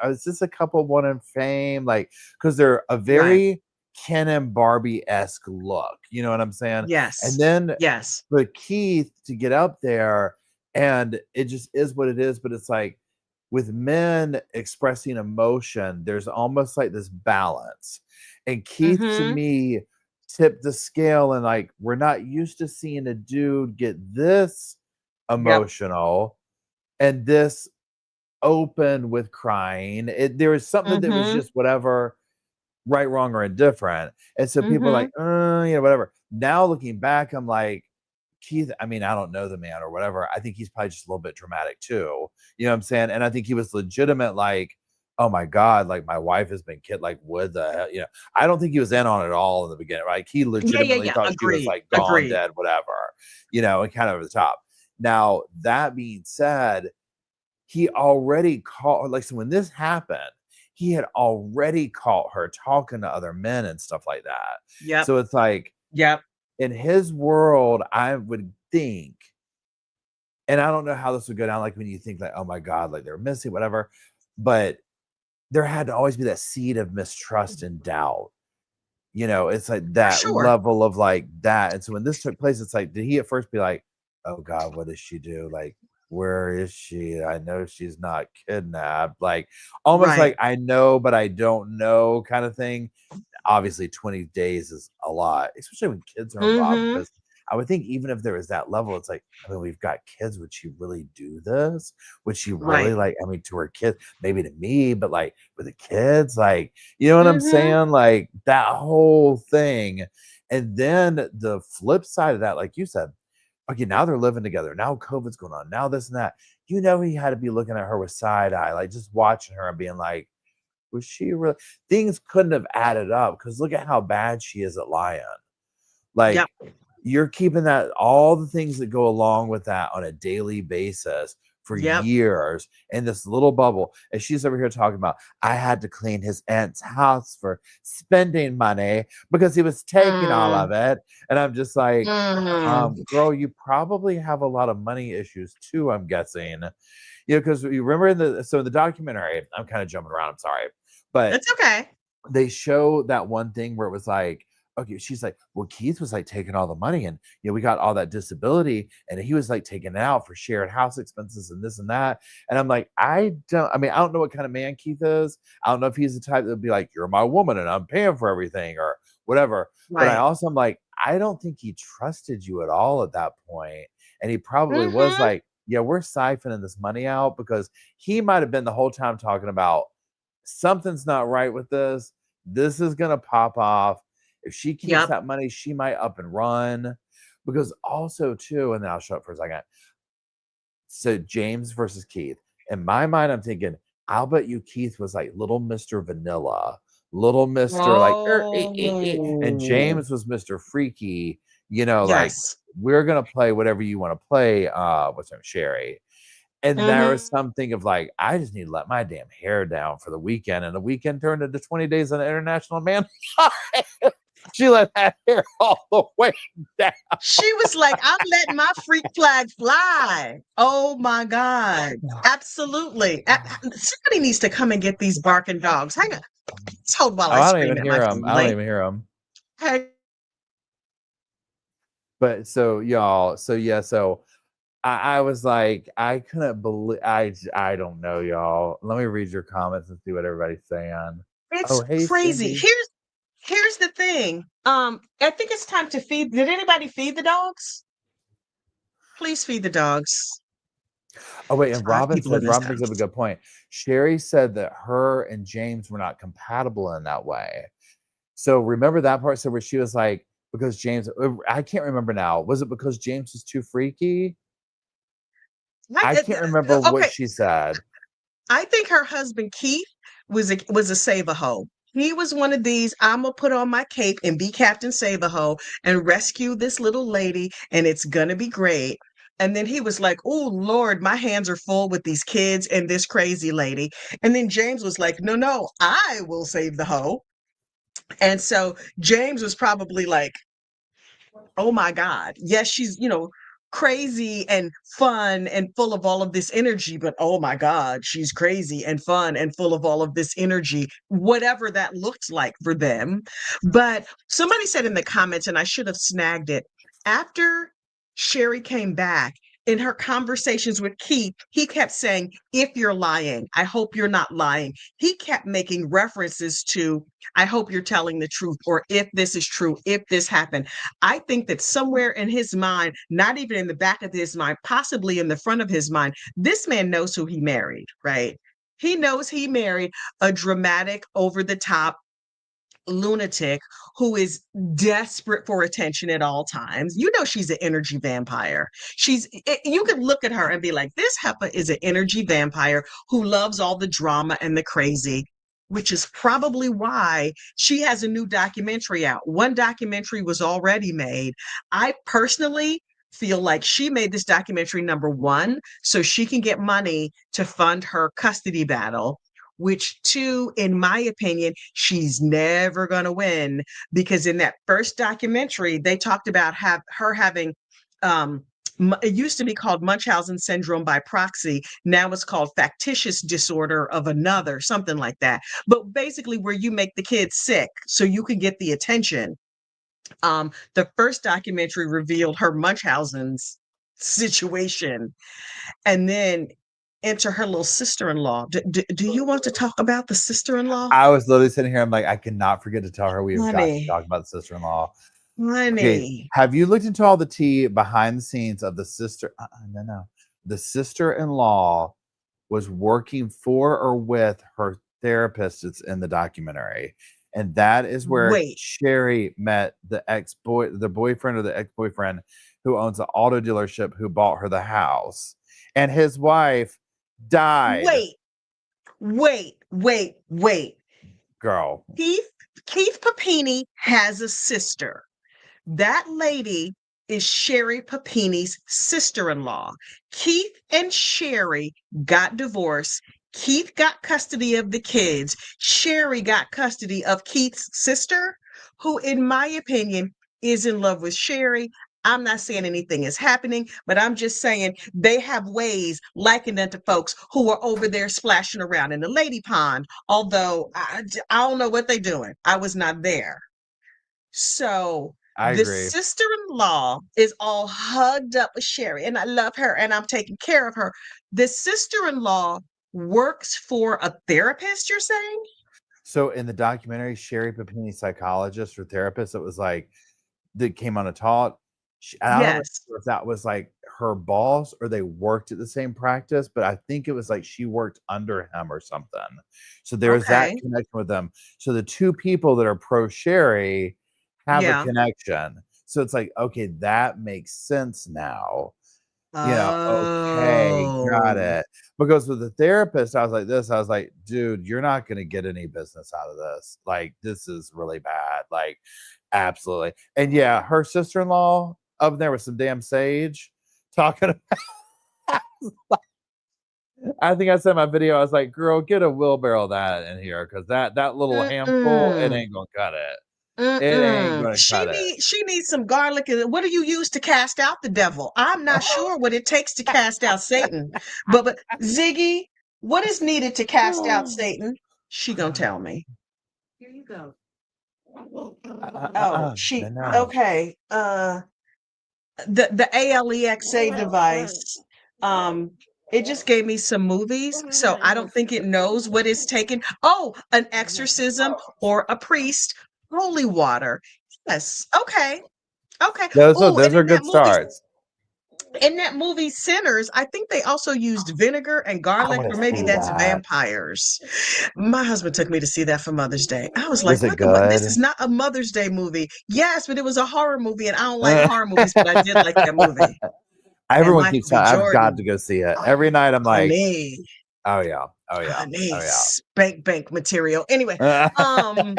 Speaker 2: Is this a couple one in fame? Like, because they're a
Speaker 1: Right.
Speaker 2: very Ken and Barbie-esque look. You know what I'm saying? And
Speaker 1: Yes.
Speaker 2: then
Speaker 1: Yes.
Speaker 2: but Keith to get up there and it just is what it is. But it's like with men expressing emotion, there's almost like this balance. And Keith to
Speaker 1: Mm-hmm.
Speaker 2: me tipped the scale and like we're not used to seeing a dude get this
Speaker 1: Yep.
Speaker 2: emotional and this open with crying. There was something that was
Speaker 1: Mm-hmm.
Speaker 2: just whatever, right, wrong, or indifferent. And so people are
Speaker 1: Mm-hmm.
Speaker 2: like, whatever. Now looking back, I'm like, Keith, I mean, I don't know the man or whatever. I think he's probably just a little bit dramatic too. You know what I'm saying? And I think he was legitimate, like, oh my God, like my wife has been kid, like, what the hell? I don't think he was in on it all in the beginning. Like he
Speaker 1: Yeah, yeah,
Speaker 2: legitimately
Speaker 1: yeah.
Speaker 2: thought she was
Speaker 1: Agreed.
Speaker 2: like gone,
Speaker 1: Agreed.
Speaker 2: dead, whatever, and kind of over the top. Now, that being said, he already caught like so when this happened, he had already caught her talking to other men and stuff like that.
Speaker 1: Yep.
Speaker 2: So it's like
Speaker 1: Yep.
Speaker 2: in his world, I would think, and I don't know how this would go down, like when you think like, oh my God, like they're missing, whatever, but there had to always be that seed of mistrust and doubt. It's like
Speaker 1: For
Speaker 2: that
Speaker 1: sure.
Speaker 2: level of like that. And so when this took place, it's like, did he at first be like, oh God, what does she do? Like, where is she? I know she's not kidnapped. Like, almost
Speaker 1: Right.
Speaker 2: like I know, but I don't know kind of thing. Obviously 20 days is a lot, especially when kids are involved,
Speaker 1: Mm-hmm.
Speaker 2: because I would think even if there was that level, it's like, I mean, we've got kids. Would she really do this? Would she really
Speaker 1: Right.
Speaker 2: like, I mean, to her kids, maybe to me, but like with the kids, like, you know what I'm
Speaker 1: Mm-hmm.
Speaker 2: saying? Like that whole thing. And then the flip side of that, like you said, okay, now they're living together. Now COVID's going on. Now this and that. He had to be looking at her with side eye, like just watching her and being like, was she really? Things couldn't have added up because look at how bad she is at lying.
Speaker 1: Yep.
Speaker 2: Like you're keeping that all the things that go along with that on a daily basis for
Speaker 1: Yep.
Speaker 2: years in this little bubble. And she's over here talking about, I had to clean his aunt's house for spending money because he was taking all
Speaker 1: Mm.
Speaker 2: of it. And I'm just like,
Speaker 1: Mm.
Speaker 2: girl, you probably have a lot of money issues too, I'm guessing. Because you remember in the documentary, I'm kind of jumping around, I'm sorry. But
Speaker 1: That's okay.
Speaker 2: they show that one thing where it was like, okay, she's like, well, Keith was like taking all the money and we got all that disability and he was like taking it out for shared house expenses and this and that. And I'm like, I don't know what kind of man Keith is. I don't know if he's the type that would be like, you're my woman and I'm paying for everything or whatever. But
Speaker 1: Right.
Speaker 2: I'm like, I don't think he trusted you at all at that point. And he probably was
Speaker 1: Mm-hmm.
Speaker 2: like, yeah, we're siphoning this money out because he might have been the whole time talking about something's not right with this. This is going to pop off. If she keeps
Speaker 1: Yep.
Speaker 2: that money, she might up and run. Because also, too, and then I'll shut up for a second. So, James versus Keith. In my mind, I'm thinking, I'll bet you Keith was like little Mr. Vanilla, little Mr. like, and
Speaker 1: Oh.
Speaker 2: James was Mr. Freaky, like,
Speaker 1: Yes.
Speaker 2: we're going to play whatever you want to play. What's her name? Sherry. And there was
Speaker 1: Mm-hmm.
Speaker 2: something of like, I just need to let my damn hair down for the weekend. And the weekend turned into 20 days on the International Man. She let that hair all the way down.
Speaker 1: She was like, I'm letting my freak flag fly. Oh my God. Absolutely. Somebody needs to come and get these barking dogs. Hang on. Let's hold while
Speaker 2: Oh,
Speaker 1: I
Speaker 2: I don't
Speaker 1: scream
Speaker 2: even
Speaker 1: at my
Speaker 2: hear him. I don't
Speaker 1: family.
Speaker 2: even hear him.
Speaker 1: Hey.
Speaker 2: But so y'all, so yeah, so I was like, I couldn't believe I don't know, y'all. Let me read your comments and see what everybody's saying.
Speaker 1: It's
Speaker 2: Oh, hey
Speaker 1: crazy.
Speaker 2: Cindy.
Speaker 1: here's the thing. I think it's time to feed. Did anybody feed the dogs? Please feed the dogs.
Speaker 2: Oh wait, and Robin
Speaker 1: People in
Speaker 2: said
Speaker 1: this
Speaker 2: Robin brings up a
Speaker 1: house.
Speaker 2: good point. Sherri said that her and James were not compatible in that way. So remember that part? So where she was like, because James, I can't remember now. Was it because James was too freaky? I can't remember what
Speaker 1: Okay,
Speaker 2: she said.
Speaker 1: I think her husband Keith was a save-a-hoe. He was one of these, I'm gonna put on my cape and be Captain Save-a-hoe and rescue this little lady, and it's gonna be great. And then he was like, oh Lord, my hands are full with these kids and this crazy lady. And then James was like, no, no, I will save the hoe. And so James was probably like, oh my God. Yes, she's, crazy and fun and full of all of this energy, but oh my God, she's crazy and fun and full of all of this energy, whatever that looked like for them. But somebody said in the comments, and I should have snagged it, after Sherri came back, in her conversations with Keith, he kept saying, if you're lying, I hope you're not lying. He kept making references to, I hope you're telling the truth, or if this is true, if this happened. I think that somewhere in his mind, not even in the back of his mind, possibly in the front of his mind, this man knows who he married, right? He knows he married a dramatic, over the top lunatic who is desperate for attention at all times. You know, she's an energy vampire. You could look at her and be like, this heifer is an energy vampire who loves all the drama and the crazy, which is probably why she has a new documentary out. One documentary was already made. I personally feel like she made this documentary, number one, so she can get money to fund her custody battle, which two, in my opinion, she's never going to win, because in that first documentary, they talked about her having, it used to be called Munchausen syndrome by proxy. Now it's called factitious disorder of another, something like that. But basically where you make the kids sick so you can get the attention. The first documentary revealed her Munchausen's situation, and then enter her little sister-in-law. Do you want to talk about the sister-in-law?
Speaker 2: I was literally sitting here. I'm like, I cannot forget to tell her we have got to
Speaker 1: Honey,
Speaker 2: talk about the sister-in-law. Okay,
Speaker 1: honey.
Speaker 2: have you looked into all the tea behind the scenes of the sister? No. The sister-in-law was working for or with her therapist. It's in the documentary, and that is where
Speaker 1: Wait,
Speaker 2: Sherri met the boyfriend or the ex-boyfriend who owns an auto dealership who bought her the house, and his wife died.
Speaker 1: wait.
Speaker 2: Girl,
Speaker 1: Keith Papini has a sister. That lady is Sherri Papini's sister-in-law. Keith and Sherri got divorced. Keith got custody of the kids. Sherri got custody of Keith's sister, who, in my opinion, is in love with Sherri. I'm not saying anything is happening, but I'm just saying they have ways likened unto folks who are over there splashing around in the lady pond. Although I don't know what they're doing. I was not there. So
Speaker 2: I
Speaker 1: the
Speaker 2: agree.
Speaker 1: sister-in-law is all hugged up with Sherri, and I love her and I'm taking care of her. The sister-in-law works for a therapist, you're saying?
Speaker 2: So in the documentary, Sherri Papini, psychologist or therapist, it was like that came on a talk. I don't remember
Speaker 1: Yes.
Speaker 2: if that was like her boss or they worked at the same practice, but I think it was like she worked under him or something. So there was that
Speaker 1: Okay.
Speaker 2: connection with them. So the two people that are pro Sherri have a
Speaker 1: Yeah.
Speaker 2: connection. So it's like, okay, that makes sense now. Okay, got
Speaker 1: Oh.
Speaker 2: it. Because with the therapist, I was like this. I was like, dude, you're not going to get any business out of this. Like, this is really bad. Like, absolutely. And yeah, her sister-in-law up there with some damn sage talking about. I think I said in my video, I was like, girl, get a wheelbarrow of that in here because that little handful, it
Speaker 1: Mm-mm.
Speaker 2: ain't gonna cut it. It ain't
Speaker 1: Mm-mm.
Speaker 2: gonna cut it.
Speaker 1: She needs some garlic. And what do you use to cast out the devil? I'm not sure what it takes to cast out Satan. But Ziggy, what is needed to cast out Satan? She gonna tell me. Here you go. Oh,
Speaker 2: No.
Speaker 1: okay. The ALEXA device, it just gave me some movies, so I don't think it knows what it's taken. Oh, an exorcism or a priest Holy water. Yes. Okay. Okay.
Speaker 2: Those
Speaker 1: Oh,
Speaker 2: those
Speaker 1: and
Speaker 2: are good starts.
Speaker 1: in that movie Sinners, I think they also used vinegar and
Speaker 2: I
Speaker 1: garlic,
Speaker 2: want
Speaker 1: or
Speaker 2: to
Speaker 1: maybe
Speaker 2: see
Speaker 1: that's
Speaker 2: that.
Speaker 1: vampires. My husband took me to see that for Mother's Day. I was like,
Speaker 2: Was it
Speaker 1: what the what? This
Speaker 2: good?
Speaker 1: is not a Mother's Day movie. Yes, but it was a horror movie, and I don't like horror movies, but I did like that movie. And
Speaker 2: Everyone keeps
Speaker 1: Michael B.
Speaker 2: telling I've got to
Speaker 1: Jordan,
Speaker 2: go see it. Every night I'm like,
Speaker 1: honey,
Speaker 2: oh yeah, oh yeah,
Speaker 1: honey,
Speaker 2: oh
Speaker 1: spank bank material. Anyway,
Speaker 2: yeah.
Speaker 1: um,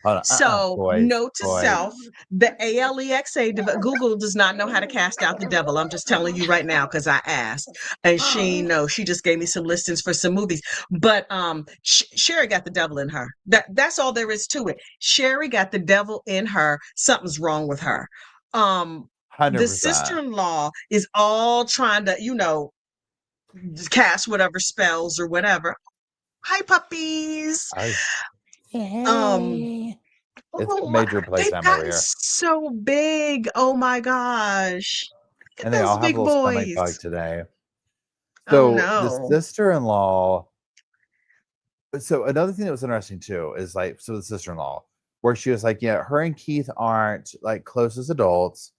Speaker 2: Hold on,
Speaker 1: so
Speaker 2: boys,
Speaker 1: note to
Speaker 2: boys.
Speaker 1: self, the ALEXA, Google does not know how to cast out the devil. I'm just telling you right now because I asked. And she knows. She just gave me some listings for some movies. But Sherri got the devil in her. That's all there is to it. Sherri got the devil in her. Something's wrong with her. The
Speaker 2: 100%.
Speaker 1: sister-in-law is all trying to, cast whatever spells or whatever. Hi, puppies. Um,
Speaker 2: It's
Speaker 1: Oh my,
Speaker 2: major
Speaker 1: they've
Speaker 2: playtime over
Speaker 1: gotten
Speaker 2: here.
Speaker 1: so big. Oh my gosh. Look at
Speaker 2: And they
Speaker 1: those
Speaker 2: all have a
Speaker 1: big
Speaker 2: little stomach bug
Speaker 1: boys.
Speaker 2: today.
Speaker 1: Oh
Speaker 2: So the
Speaker 1: no.
Speaker 2: sister-in-law. So another thing that was interesting too is like, so the sister-in-law, where she was like, yeah, her and Keith aren't like close as adults,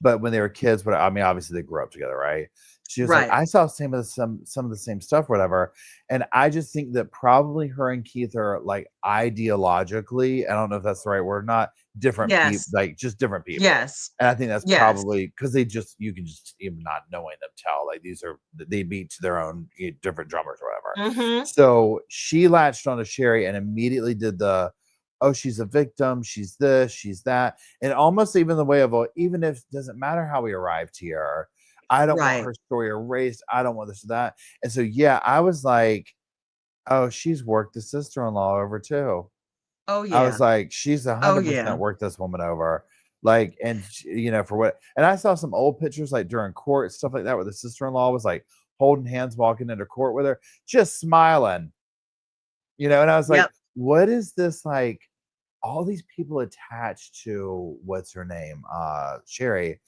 Speaker 2: but when they were kids, but I mean, obviously they grew up together, right? She was like,
Speaker 1: Right.
Speaker 2: I saw some of the same stuff, whatever. And I just think that probably her and Keith are like ideologically, I don't know if that's the right word, not different people,
Speaker 1: Yes.
Speaker 2: like just different people.
Speaker 1: Yes.
Speaker 2: And I think that's
Speaker 1: Yes.
Speaker 2: probably because you can just even not knowing them tell like they beat to their own different drummers or whatever.
Speaker 1: Mm-hmm.
Speaker 2: So she latched onto Sherri and immediately did the, oh, she's a victim, she's this, she's that. And almost even the way of, well, even if it doesn't matter how we arrived here, I don't want
Speaker 1: Right.
Speaker 2: her story erased. I don't want this or that. And so, yeah, I was like, oh, she's worked the sister-in-law over too.
Speaker 1: Oh
Speaker 2: I
Speaker 1: yeah.
Speaker 2: was like, she's
Speaker 1: Oh yeah.
Speaker 2: 100% worked this woman over. Like, and for what? And I saw some old pictures like during court, stuff like that, where the sister-in-law was like holding hands, walking into court with her, just smiling, and I was like,
Speaker 1: Yep.
Speaker 2: what is this like? All these people attached to what's her name, Sherri.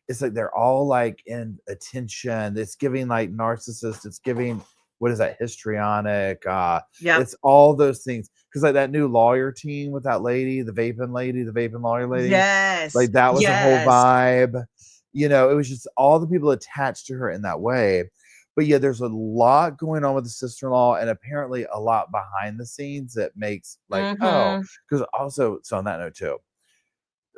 Speaker 2: It's like they're all like in attention. It's giving like narcissist. It's giving what is that, histrionic?
Speaker 1: Yep.
Speaker 2: It's all those things. Because like that new lawyer team with that lady, the vaping lawyer lady,
Speaker 1: Yes.
Speaker 2: like that was a whole
Speaker 1: Yes.
Speaker 2: vibe. It was just all the people attached to her in that way. But yeah, there's a lot going on with the sister-in-law, and apparently a lot behind the scenes that makes like, oh,
Speaker 1: Mm-hmm.
Speaker 2: because also, so on that note too,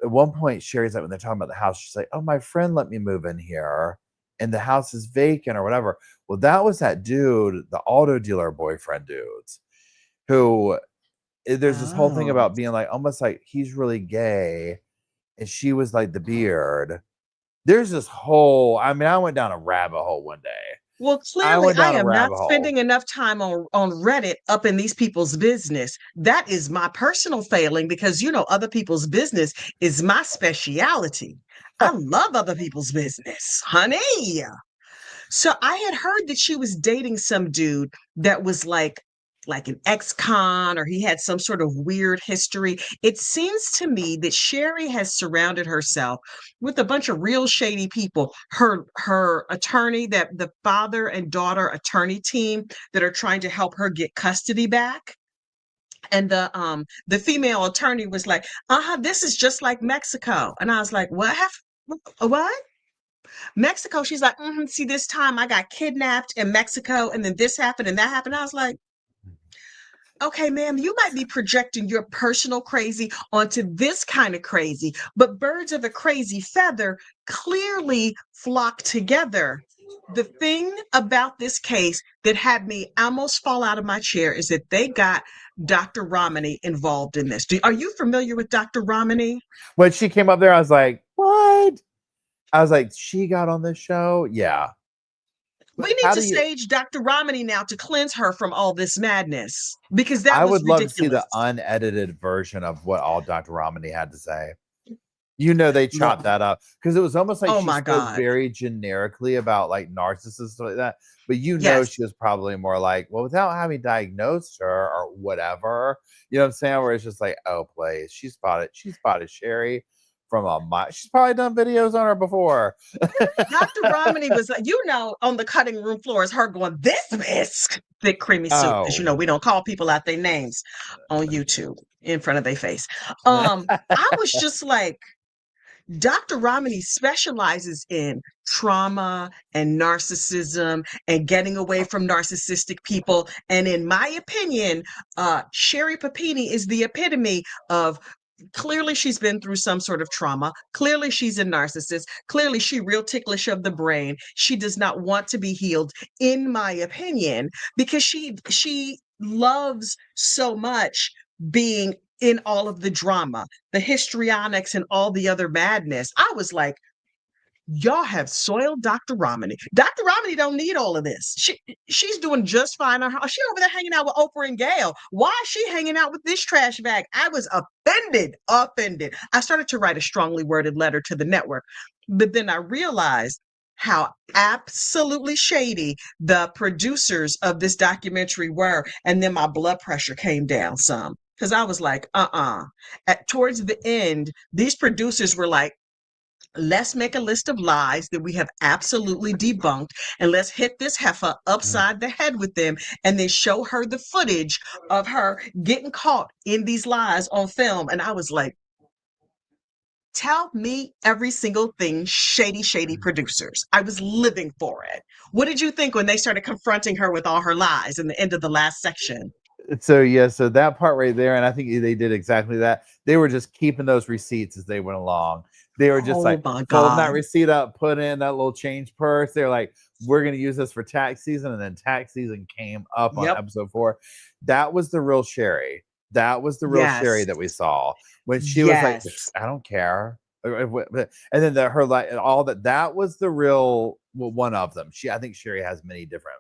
Speaker 2: at one point, Sherri's like, when they're talking about the house, she's like, oh, my friend let me move in here and the house is vacant or whatever. Well, that was that dude, the auto dealer boyfriend dudes, who there's this whole thing
Speaker 1: Oh.
Speaker 2: about being like, almost like he's really gay and she was like the beard. There's this whole, I mean, I went down a rabbit hole one day.
Speaker 1: Well,
Speaker 2: I
Speaker 1: clearly,
Speaker 2: went
Speaker 1: I
Speaker 2: down a
Speaker 1: am not
Speaker 2: rabbit hole.
Speaker 1: spending enough time on Reddit up in these people's business. That is my personal failing because, other people's business is my speciality. I love other people's business, honey. So I had heard that she was dating some dude that was like an ex-con, or he had some sort of weird history. It seems to me that Sherri has surrounded herself with a bunch of real shady people. Her attorney, that the father and daughter attorney team that are trying to help her get custody back. And the female attorney was like, this is just like Mexico. And I was like, what? Mexico? She's like, see, this time I got kidnapped in Mexico, and then this happened and that happened. I was like, okay, ma'am, you might be projecting your personal crazy onto this kind of crazy, but birds of a crazy feather clearly flock together. The thing about this case that had me almost fall out of my chair is that they got Dr. Romney involved in this. Are you familiar with Dr. Romney?
Speaker 2: When she came up there, I was like, what? I was like, she got on this show? Yeah.
Speaker 1: We need to stage Dr. Romney now to cleanse her from all this madness, because that
Speaker 2: I
Speaker 1: was
Speaker 2: would love to see
Speaker 1: ridiculous.
Speaker 2: the unedited version of what all Dr. Romney had to say. They chopped that up because it was almost like she spoke very generically about like narcissists like that. But she was probably more like, well, without having diagnosed her or whatever, you know what I'm saying? Where it's just like, oh, please, she spotted Sherri from a mile. She's probably done videos on her before.
Speaker 1: Dr. Romney was, on the cutting room floor is her going, this is thick, creamy soup. Because,
Speaker 2: Oh.
Speaker 1: we don't call people out their names on YouTube in front of their face. I was just like, Dr. Romney specializes in trauma and narcissism and getting away from narcissistic people. And in my opinion, Sherri Papini is the epitome of clearly she's been through some sort of trauma. Clearly she's a narcissist. Clearly she real ticklish of the brain. She does not want to be healed, in my opinion, because she loves so much being in all of the drama, the histrionics and all the other madness. I was like, y'all have soiled Dr. Romney. Dr. Romney don't need all of this. She's doing just fine. She over there hanging out with Oprah and Gail. Why is she hanging out with this trash bag? I was offended. I started to write a strongly worded letter to the network, but then I realized how absolutely shady the producers of this documentary were. And then my blood pressure came down some because I was like, towards the end, these producers were like, let's make a list of lies that we have absolutely debunked, and let's hit this heifer upside the head with them, and then show her the footage of her getting caught in these lies on film. And I was like, tell me every single thing, shady producers. I was living for it. What did you think when they started confronting her with all her lies in the end of the last section?
Speaker 2: So that part right there, and I think they did exactly that. They were just keeping those receipts as they went along. They were just like folding that receipt up, put in that little change purse. They're like, we're going to use this for tax season. And then tax season came up on episode 4. That was the real Sherri. That was the real Sherri that we saw when she was like, I don't care. And then her like all that was the real one of them. I think Sherri has many different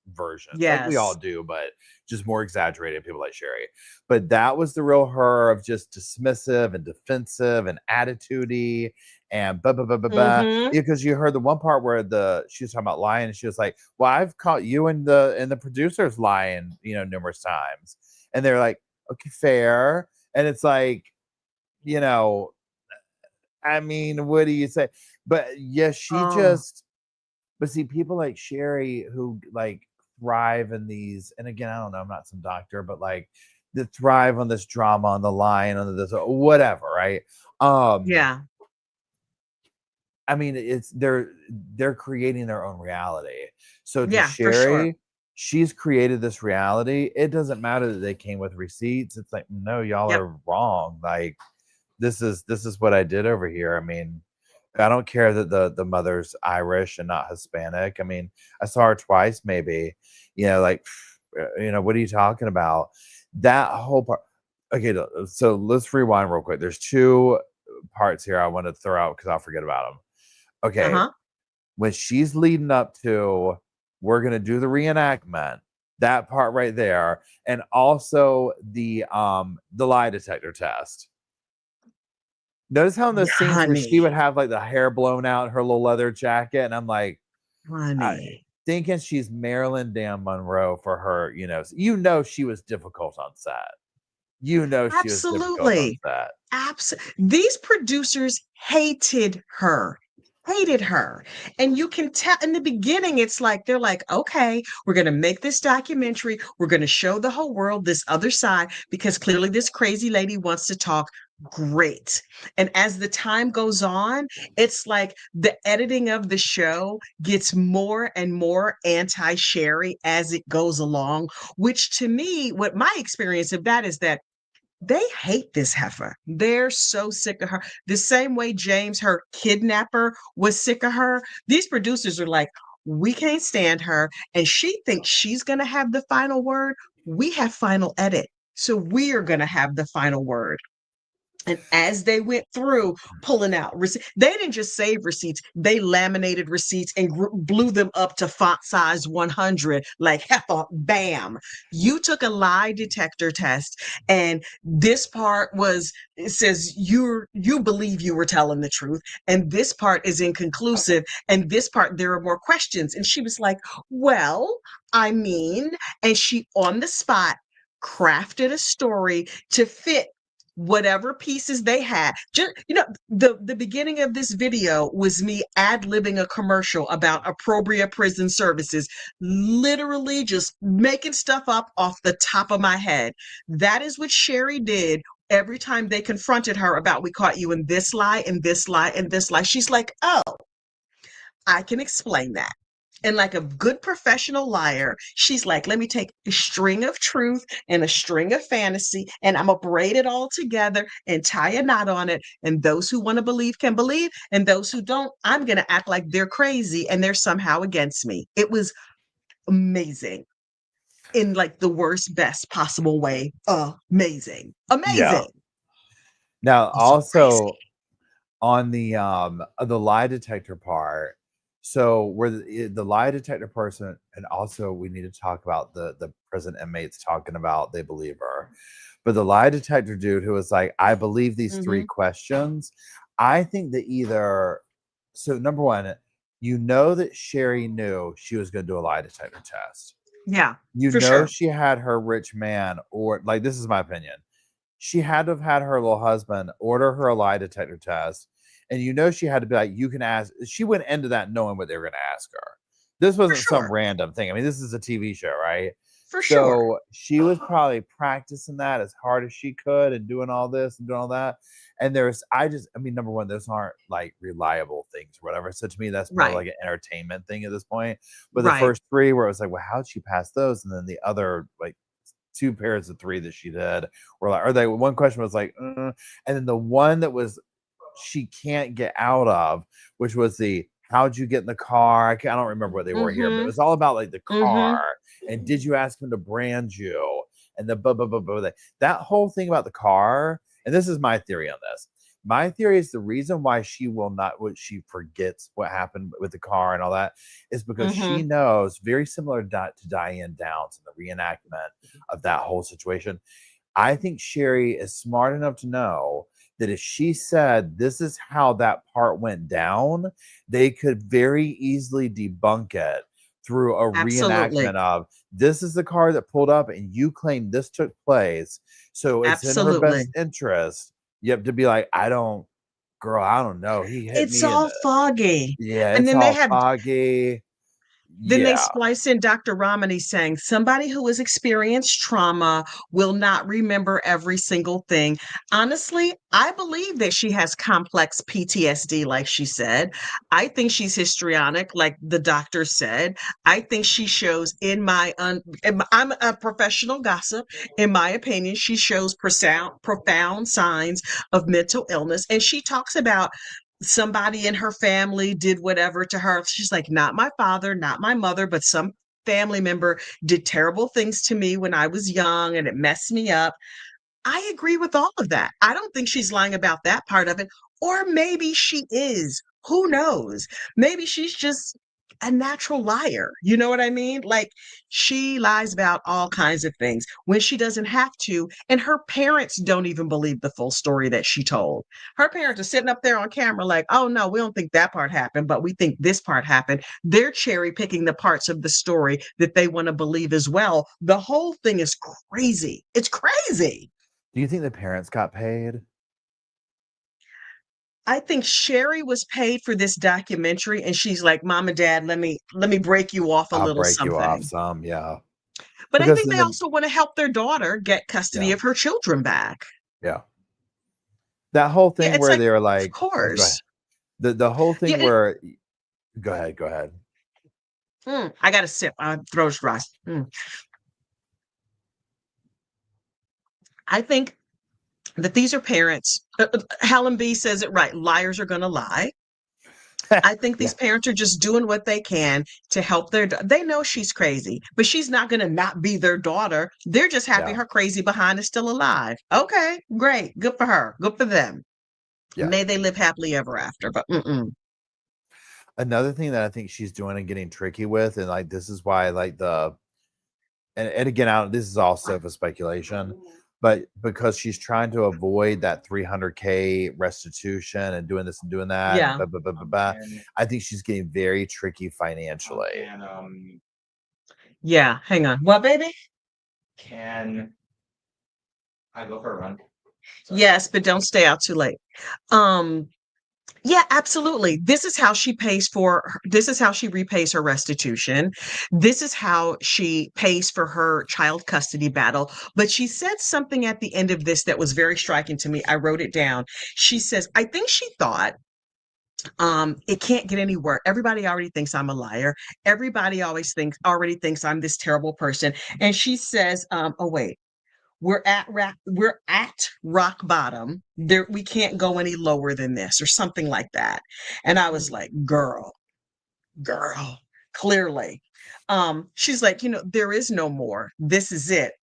Speaker 2: versions, like we all do, but just more exaggerated, people like Sherri. But that was the real her, of just dismissive and defensive and attitudey and because you heard the one part where she was talking about lying, and she was like, well, I've caught you and the producers lying, numerous times. And they're like, okay, fair. And it's like, I mean, what do you say? But yes, but see, people like Sherri who like thrive in these, and again, I don't know, I'm not some doctor, but like that thrive on this drama, on the line, on this whatever, right? I mean, it's they're creating their own reality. So to Sherri, she's created this reality. It doesn't matter that they came with receipts. It's like, no, y'all are wrong. Like this is what I did over here. I mean, I don't care that the mother's Irish and not Hispanic. I mean, I saw her twice, maybe. Like, what are you talking about? That whole part. Okay, so let's rewind real quick. There's 2 parts here I want to throw out because I'll forget about them. Okay, when she's leading up to, we're gonna do the reenactment. That part right there, and also the lie detector test. Notice how in those scenes where she would have like the hair blown out, her little leather jacket, and I'm like, thinking she's Marilyn Dan Monroe for her, she was difficult on set. She was difficult on set.
Speaker 1: Absolutely. These producers hated her. And you can tell in the beginning, it's like, they're like, okay, we're going to make this documentary. We're going to show the whole world this other side, because clearly this crazy lady wants to talk. Great. And as the time goes on, it's like the editing of the show gets more and more anti-Sherri as it goes along, which to me, what my experience of that is that they hate this heifer. They're so sick of her. The same way James, her kidnapper, was sick of her. These producers are like, we can't stand her. And she thinks she's going to have the final word. We have final edit. So we are going to have the final word. And as they went through pulling out receipts, they didn't just save receipts, they laminated receipts and blew them up to font size 100, like, bam. You took a lie detector test, and this part it says you believe you were telling the truth, and this part is inconclusive, and this part, there are more questions. And she was like, well, I mean, and she on the spot crafted a story to fit whatever pieces they had. Just, the beginning of this video was me ad-libbing a commercial about Appropriate Prison Services, literally just making stuff up off the top of my head. That is what Sherri did every time they confronted her about, we caught you in this lie, and this lie, and this lie. She's like, oh, I can explain that. And like a good professional liar, she's like, let me take a string of truth and a string of fantasy, and I'm gonna braid it all together and tie a knot on it. And those who want to believe can believe, and those who don't, I'm gonna act like they're crazy and they're somehow against me. It was amazing in like the worst, best possible way. Amazing.
Speaker 2: Yeah.
Speaker 1: Amazing.
Speaker 2: Now,
Speaker 1: It's so
Speaker 2: also
Speaker 1: crazy.
Speaker 2: on the lie detector part, so where the lie detector person, and also we need to talk about the prison inmates talking about they believe her, but the lie detector dude who was like, I believe these three
Speaker 1: Mm-hmm.
Speaker 2: questions. I think that either, so number one, you know that Sherri knew she was going to do a lie detector test.
Speaker 1: Yeah,
Speaker 2: You
Speaker 1: for
Speaker 2: know
Speaker 1: sure.
Speaker 2: she had her rich man, or like, this is my opinion, she had to have had her little husband order her a lie detector test. And you know she had to be like, you can ask. She went into that knowing what they were going to ask her. This
Speaker 1: For
Speaker 2: wasn't some
Speaker 1: sure.
Speaker 2: random thing. I mean, this is a TV show, right?
Speaker 1: For sure.
Speaker 2: So she was probably practicing that as hard as she could and doing all this and doing all that. And I mean, number one, those aren't like reliable things or whatever. So to me, that's more
Speaker 1: Right.
Speaker 2: like an entertainment thing at this point. But the
Speaker 1: Right.
Speaker 2: first three where it was like, well, how'd she pass those? And then the other, like, two pairs of three that she did were like, or they, one question was like, and then the one that was she can't get out of, which was the how'd you get in the car? I don't remember what they were here, but it
Speaker 1: Mm-hmm.
Speaker 2: was all about like the
Speaker 1: Mm-hmm.
Speaker 2: car and did you ask him to brand you and the blah blah blah blah. That whole thing about the car, and this is my theory on this. My theory is the reason why she will not, what she forgets what happened with the car and all that is because she
Speaker 1: Mm-hmm.
Speaker 2: knows, very similar to Diane Downs and the reenactment of that whole situation. I think Sherri is smart enough to know that if she said this is how that part went down, they could very easily debunk it through a
Speaker 1: Absolutely.
Speaker 2: reenactment of this is the car that pulled up and you claim this took place. So it's in her
Speaker 1: Absolutely.
Speaker 2: best interest. You have to be like, I don't know. He hit
Speaker 1: It's
Speaker 2: me in
Speaker 1: all
Speaker 2: the,
Speaker 1: foggy.
Speaker 2: yeah,
Speaker 1: And
Speaker 2: it's
Speaker 1: then they
Speaker 2: all
Speaker 1: have
Speaker 2: foggy.
Speaker 1: Then they
Speaker 2: Yeah.
Speaker 1: splice in Dr. Ramani saying somebody who has experienced trauma will not remember every single thing. Honestly, I believe that she has complex PTSD, like she said. I think she's histrionic, like the doctor said. I think she shows, I'm a professional gossip. In my opinion, she shows profound signs of mental illness. And she talks about somebody in her family did whatever to her. She's like, not my father, not my mother, but some family member did terrible things to me when I was young and it messed me up. I agree with all of that. I don't think she's lying about that part of it. Or maybe she is. Who knows? Maybe she's just a natural liar. You know what I mean? Like she lies about all kinds of things when she doesn't have to. And her parents don't even believe the full story that she told. Her parents are sitting up there on camera like, oh no, we don't think that part happened, but we think this part happened. They're cherry picking the parts of the story that they want to believe as well. The whole thing is crazy. It's crazy.
Speaker 2: Do you think the parents got paid?
Speaker 1: I think Sherri was paid for this documentary and she's like, Mom and Dad, let me break you off a
Speaker 2: I'll
Speaker 1: little
Speaker 2: break you off
Speaker 1: something.
Speaker 2: some, yeah.
Speaker 1: But I
Speaker 2: Because
Speaker 1: think
Speaker 2: in
Speaker 1: they
Speaker 2: the
Speaker 1: also want to help their daughter get custody
Speaker 2: yeah,
Speaker 1: of her children back.
Speaker 2: yeah. That whole
Speaker 1: Yeah,
Speaker 2: thing
Speaker 1: it's
Speaker 2: where
Speaker 1: like,
Speaker 2: they were
Speaker 1: of
Speaker 2: like, oh, go ahead.
Speaker 1: course.
Speaker 2: The whole
Speaker 1: Yeah,
Speaker 2: thing where go ahead.
Speaker 1: I got to sip. My throat's dry. I think that these are parents. Helen B says it right. Liars are going to lie. I think
Speaker 2: Yeah,
Speaker 1: these parents are just doing what they can to help they know she's crazy, but she's not going to not be their daughter. They're just happy
Speaker 2: yeah,
Speaker 1: her crazy behind is still alive. Okay, great. Good for her. Good for them.
Speaker 2: yeah.
Speaker 1: May they live happily ever after. But
Speaker 2: Another thing that I think she's doing and getting tricky with, and like this is why like and again, this is all sofa speculation, but because she's trying to avoid that 300K restitution and doing this and doing that, and
Speaker 1: yeah.
Speaker 2: blah, blah, blah, blah, blah, I think she's getting very tricky financially.
Speaker 1: Yeah. Hang on. What, baby?
Speaker 3: Can I go for a run?
Speaker 1: Yes, but don't stay out too late. Yeah, absolutely. This is how she this is how she repays her restitution. This is how she pays for her child custody battle. But she said something at the end of this that was very striking to me. I wrote it down. She says, I think she thought it can't get any worse. Everybody already thinks I'm a liar. Everybody already thinks I'm this terrible person. And she says, oh wait, we're at rock bottom. There we can't go any lower than this or something like that. And I was like, girl, clearly. She's like, there is no more. This is it.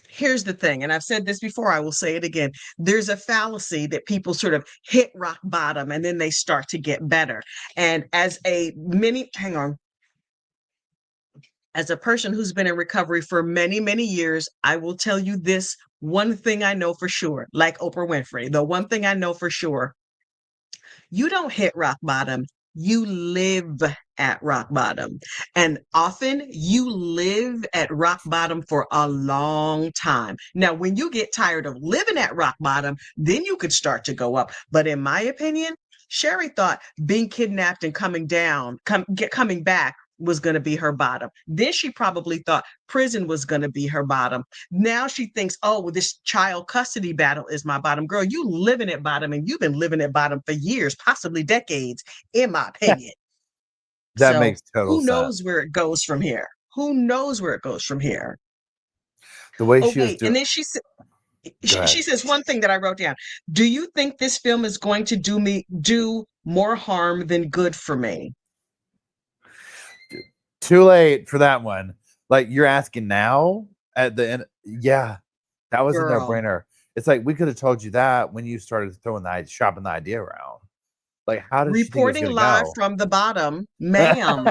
Speaker 1: Here's the thing, and I've said this before, I will say it again. There's a fallacy that people sort of hit rock bottom and then they start to get better. And hang on, as a person who's been in recovery for many, many years, I will tell you this one thing I know for sure, like Oprah Winfrey, the one thing I know for sure, you don't hit rock bottom, you live at rock bottom. And often you live at rock bottom for a long time. Now, when you get tired of living at rock bottom, then you could start to go up. But in my opinion, Sherri thought being kidnapped and coming back was going to be her bottom. Then she probably thought prison was going to be her bottom. Now she thinks, oh, well, this child custody battle is my bottom. Girl, you living at bottom, and you've been living at bottom for years, possibly decades, in my opinion.
Speaker 2: That
Speaker 1: So
Speaker 2: makes total
Speaker 1: who
Speaker 2: sense.
Speaker 1: knows where it goes from here? Who knows where it goes from here?
Speaker 2: The way
Speaker 1: Oh,
Speaker 2: she was
Speaker 1: wait.
Speaker 2: doing.
Speaker 1: And then she says one thing that I wrote down. Do you think this film is going to do more harm than good for me?
Speaker 2: Too late for that one. Like, you're asking now at the end. Yeah, that was
Speaker 1: Girl.
Speaker 2: a no-brainer. It's like, we could have told you that when you started shopping the idea around. Like, how did she think it was
Speaker 1: Reporting
Speaker 2: gonna
Speaker 1: live
Speaker 2: go?
Speaker 1: from the bottom, ma'am.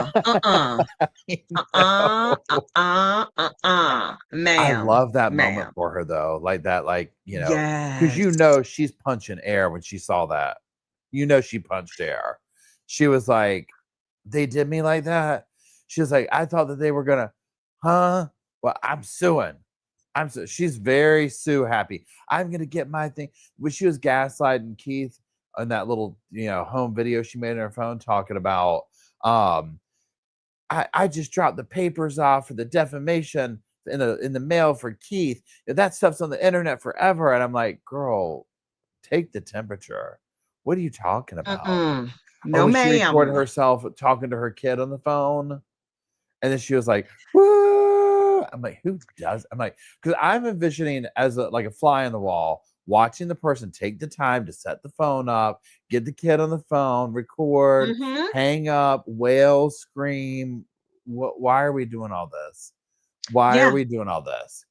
Speaker 2: I
Speaker 1: Ma'am.
Speaker 2: love that moment
Speaker 1: Ma'am.
Speaker 2: for her, though. Like that, because
Speaker 1: Yes.
Speaker 2: she's punching air when she saw that. She punched air. She was like, they did me like that. She was like, I thought that they were gonna, huh? Well, I'm suing. She's very sue happy. I'm gonna get my thing. When she was gaslighting Keith on that little, home video she made on her phone talking about, I just dropped the papers off for the defamation in the mail for Keith. That stuff's on the internet forever. And I'm like, girl, take the temperature. What are you talking about? Or
Speaker 1: No,
Speaker 2: when she recorded
Speaker 1: ma'am.
Speaker 2: herself talking to her kid on the phone, and then she was like, woo. I'm like, who does? I'm like, because I'm envisioning as like a fly on the wall, watching the person take the time to set the phone up, get the kid on the phone, record, hang up, wail, scream. Why are we doing all this? Why are we doing all this?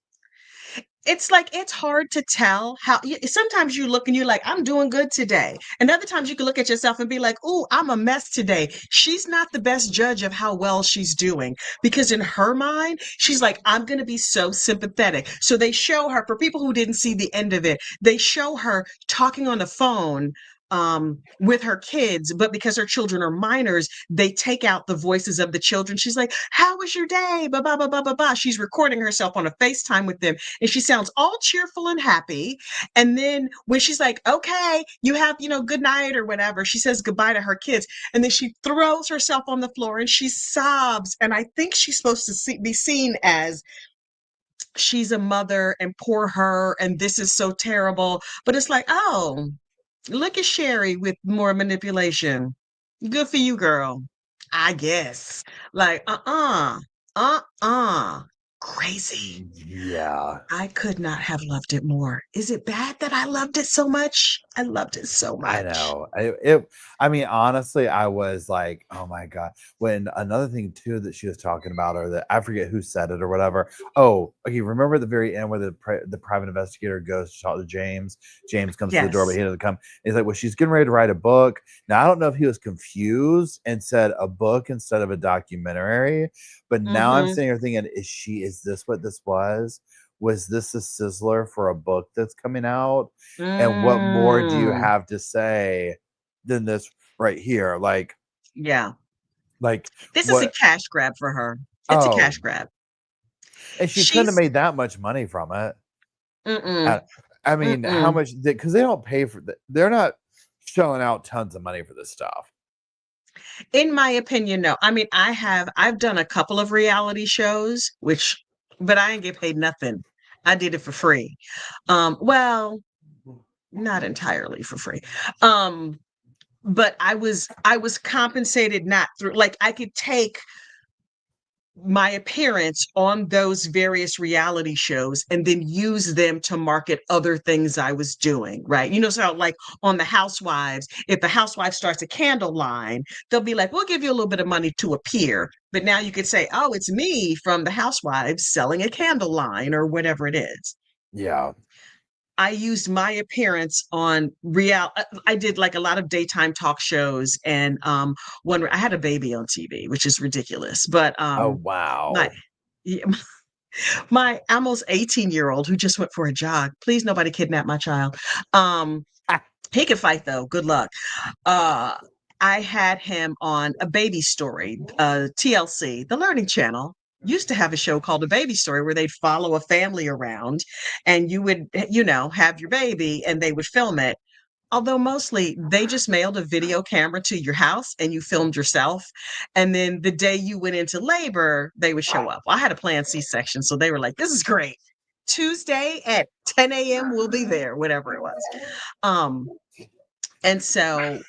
Speaker 1: It's like, it's hard to tell sometimes you look and you're like, I'm doing good today. And other times you can look at yourself and be like, oh, I'm a mess today. She's not the best judge of how well she's doing, because in her mind, she's like, I'm going to be so sympathetic. So they show her, for people who didn't see the end of it, they show her talking on the phone with her kids, but because her children are minors, they take out the voices of the children. She's like, how was your day? Blah, blah, blah, blah, blah, blah. She's recording herself on a FaceTime with them, and she sounds all cheerful and happy. And then when she's like, okay, you have, good night or whatever, she says goodbye to her kids. And then she throws herself on the floor and she sobs. And I think she's supposed to be seen as, she's a mother and poor her, and this is so terrible. But it's like, oh, look at Sherri with more manipulation. Good for you, girl. I guess. Like, crazy.
Speaker 2: Yeah.
Speaker 1: I could not have loved it more. Is it bad that I loved it so much? I loved it so much.
Speaker 2: I know. I mean, honestly, I was like, oh my God. When another thing too that she was talking about, or that I forget who said it or whatever. Oh, okay. Remember at the very end where the private investigator goes to talk to James? James comes to the door, but he doesn't come. He's like, well, she's getting ready to write a book. Now, I don't know if he was confused and said a book instead of a documentary, but now I'm sitting here thinking, is this what this was? Was this a sizzler for a book that's coming out? And what more do you have to say than this right here? Like,
Speaker 1: this is a cash grab for her. It's a cash grab.
Speaker 2: And she couldn't have made that much money from it. I mean, how
Speaker 1: Mm-mm.
Speaker 2: much? Because they don't pay for that. They're not shelling out tons of money for this stuff.
Speaker 1: In my opinion, no. I mean, I've done a couple of reality shows, but I didn't get paid nothing. I did it for free. Well, not entirely for free. Um, but I was compensated not through, like, I could take my appearance on those various reality shows and then use them to market other things I was doing, right? So like on the Housewives, if the housewife starts a candle line, they'll be like, we'll give you a little bit of money to appear. But now you could say, oh, it's me from the Housewives selling a candle line or whatever it is.
Speaker 2: Yeah.
Speaker 1: I used my appearance on I did like a lot of daytime talk shows, and one I had a baby on TV, which is ridiculous. But
Speaker 2: Oh
Speaker 1: my
Speaker 2: wow.
Speaker 1: yeah, my almost 18-year-old who just went for a jog. Please, nobody kidnap my child. Um, he can fight though. Good luck. Uh, I had him on A Baby Story, TLC, the Learning Channel. Used to have a show called A Baby Story where they'd follow a family around and you would, have your baby and they would film it. Although mostly they just mailed a video camera to your house and you filmed yourself. And then the day you went into labor, they would show up. Well, I had a planned C-section, so they were like, this is great. Tuesday at 10 a.m. we'll be there, whatever it was. Um, and so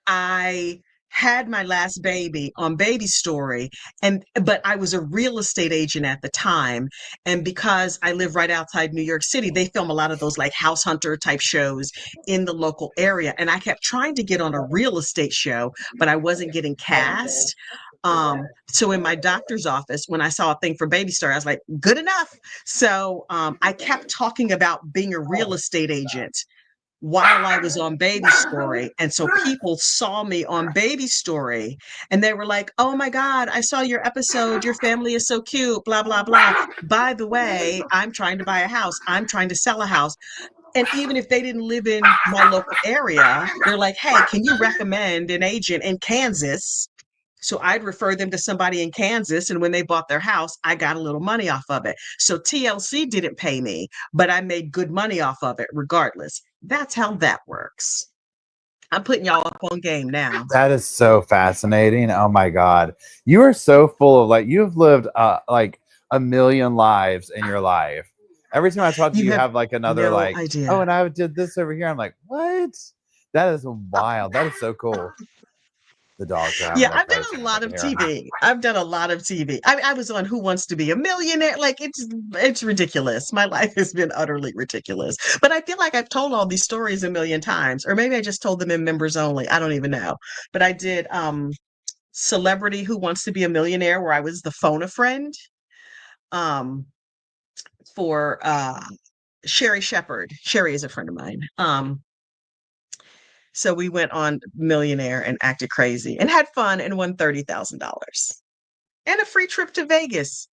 Speaker 1: I had my last baby on Baby Story, but I was a real estate agent at the time, and because I live right outside New York City, they film a lot of those like house hunter type shows in the local area, and I kept trying to get on a real estate show, but I wasn't getting cast. So in my doctor's office, when I saw a thing for Baby Story, I was like, good enough. So I kept talking about being a real estate agent while I was on Baby Story. And so people saw me on Baby Story and they were like, oh my God, I saw your episode. Your family is so cute, blah, blah, blah. By the way, I'm trying to buy a house. I'm trying to sell a house. And even if they didn't live in my local area, they're like, hey, can you recommend an agent in Kansas? So I'd refer them to somebody in Kansas. And when they bought their house, I got a little money off of it. So TLC didn't pay me, but I made good money off of it regardless. That's how that works. I'm putting y'all up on game now.
Speaker 2: That is so fascinating. Oh my God. You are so full of you've lived like a million lives in your life. Every time I talk to you,
Speaker 1: You
Speaker 2: you
Speaker 1: have
Speaker 2: have like another
Speaker 1: no
Speaker 2: oh,
Speaker 1: idea.
Speaker 2: and I did this over here. I'm like, what? That is wild. That is so cool. The dogs are having
Speaker 1: Yeah,
Speaker 2: their
Speaker 1: I've done
Speaker 2: crazy
Speaker 1: a
Speaker 2: over
Speaker 1: lot of
Speaker 2: here.
Speaker 1: TV. I've done a lot of TV. I was on Who Wants to Be a Millionaire. Like it's ridiculous. My life has been utterly ridiculous. But I feel like I've told all these stories a million times, or maybe I just told them in members only. I don't even know. But I did Celebrity Who Wants to Be a Millionaire, where I was the phone a friend um for Sherri Shepherd. Sherri is a friend of mine. So we went on Millionaire and acted crazy and had fun and won $30,000 and a free trip to Vegas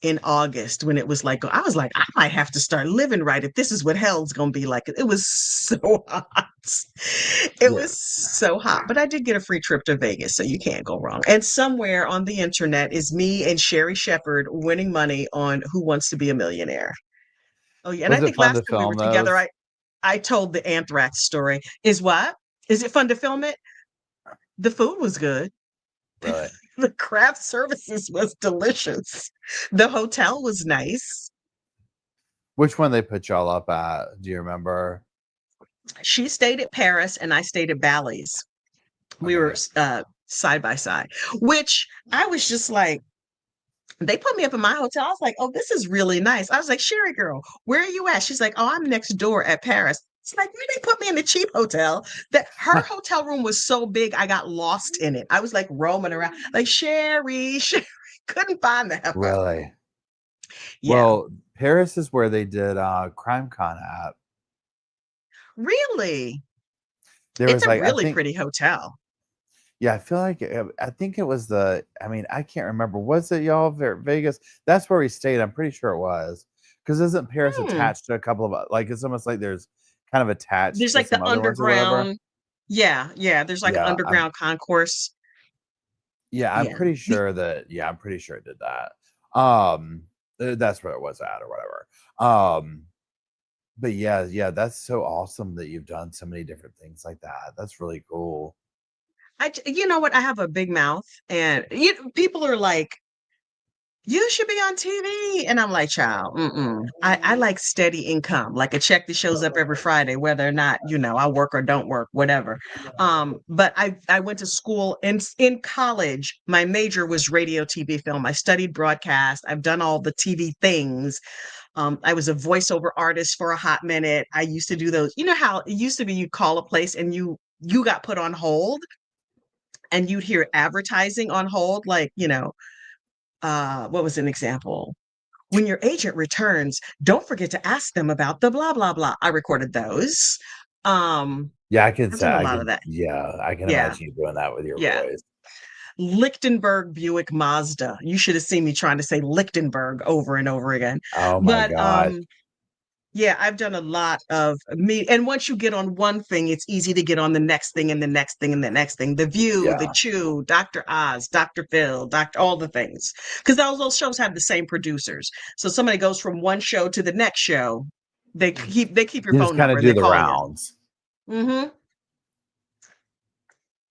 Speaker 1: in August when it was like, I was like, I might have to start living right if this is what hell's going to be like. It was so hot. It
Speaker 2: Yeah.
Speaker 1: was so hot, but I did get a free trip to Vegas, so you can't go wrong. And somewhere on the internet is me and Sherri Shepherd winning money on Who Wants to Be a Millionaire. Oh yeah, and I
Speaker 2: Was it
Speaker 1: think
Speaker 2: fun
Speaker 1: last
Speaker 2: to
Speaker 1: time we were
Speaker 2: film
Speaker 1: together,
Speaker 2: those?
Speaker 1: I told the anthrax story. Is what? Is it fun to film it? The food was good.
Speaker 2: Really?
Speaker 1: The craft services was delicious. The hotel was nice.
Speaker 2: Which one they put y'all up at? Do you remember?
Speaker 1: She stayed at Paris and I stayed at Bally's. We were
Speaker 2: Okay.
Speaker 1: side by side, which I was just like, they put me up in my hotel. I was like, oh, this is really nice. I was like, Sherry girl, where are you at? She's like, oh, I'm next door at Paris. It's like, where they put me in the cheap hotel? That her hotel room was so big, I got lost in it. I was like roaming around, like Sherry, couldn't find them.
Speaker 2: Really?
Speaker 1: Yeah,
Speaker 2: Well, Paris is where they did CrimeCon at.
Speaker 1: really.
Speaker 2: There
Speaker 1: It's
Speaker 2: was
Speaker 1: a
Speaker 2: like I
Speaker 1: really
Speaker 2: think
Speaker 1: pretty hotel.
Speaker 2: yeah, I feel like I think it was I mean, I can't remember. Was it y'all Vegas? That's where we stayed. I'm pretty sure it was. Because isn't Paris
Speaker 1: Hmm.
Speaker 2: attached to a couple of it's almost like there's kind of attached
Speaker 1: There's
Speaker 2: to
Speaker 1: like
Speaker 2: some
Speaker 1: the
Speaker 2: other ones or whatever.
Speaker 1: underground. Yeah, yeah. There's like an
Speaker 2: Yeah,
Speaker 1: underground concourse.
Speaker 2: I'm
Speaker 1: Yeah.
Speaker 2: pretty sure that I'm pretty sure it did that. That's where it was at or whatever. But yeah, that's so awesome that you've done so many different things like that. That's really cool.
Speaker 1: You know what? I have a big mouth, and people are like, you should be on TV. And I'm like, child, I like steady income, like a check that shows up every Friday, whether or not, I work or don't work, whatever. But I went to school in college. My major was radio, TV, film. I studied broadcast. I've done all the TV things. I was a voiceover artist for a hot minute. I used to do those. You know how it used to be you'd call a place and you got put on hold and you'd hear advertising on hold, like, what was an example? When your agent returns, don't forget to ask them about the blah, blah, blah. I recorded those.
Speaker 2: Yeah, I can
Speaker 1: I've
Speaker 2: say
Speaker 1: done a lot of that.
Speaker 2: I can
Speaker 1: Yeah.
Speaker 2: imagine you doing that with your
Speaker 1: Yeah.
Speaker 2: voice.
Speaker 1: Lichtenberg Buick Mazda. You should have seen me trying to say Lichtenberg over and over again.
Speaker 2: Oh my
Speaker 1: But
Speaker 2: gosh.
Speaker 1: yeah, I've done a lot of me. And once you get on one thing, it's easy to get on the next thing and the next thing and the next thing. The View, The
Speaker 2: Yeah.
Speaker 1: Chew, Dr. Oz, Dr. Phil, all the things. Because those shows have the same producers. So somebody goes from one show to the next show. They keep your
Speaker 2: You just
Speaker 1: phone
Speaker 2: kind
Speaker 1: number
Speaker 2: of
Speaker 1: and
Speaker 2: do
Speaker 1: they
Speaker 2: the
Speaker 1: call you.
Speaker 2: rounds.
Speaker 1: Mm-hmm.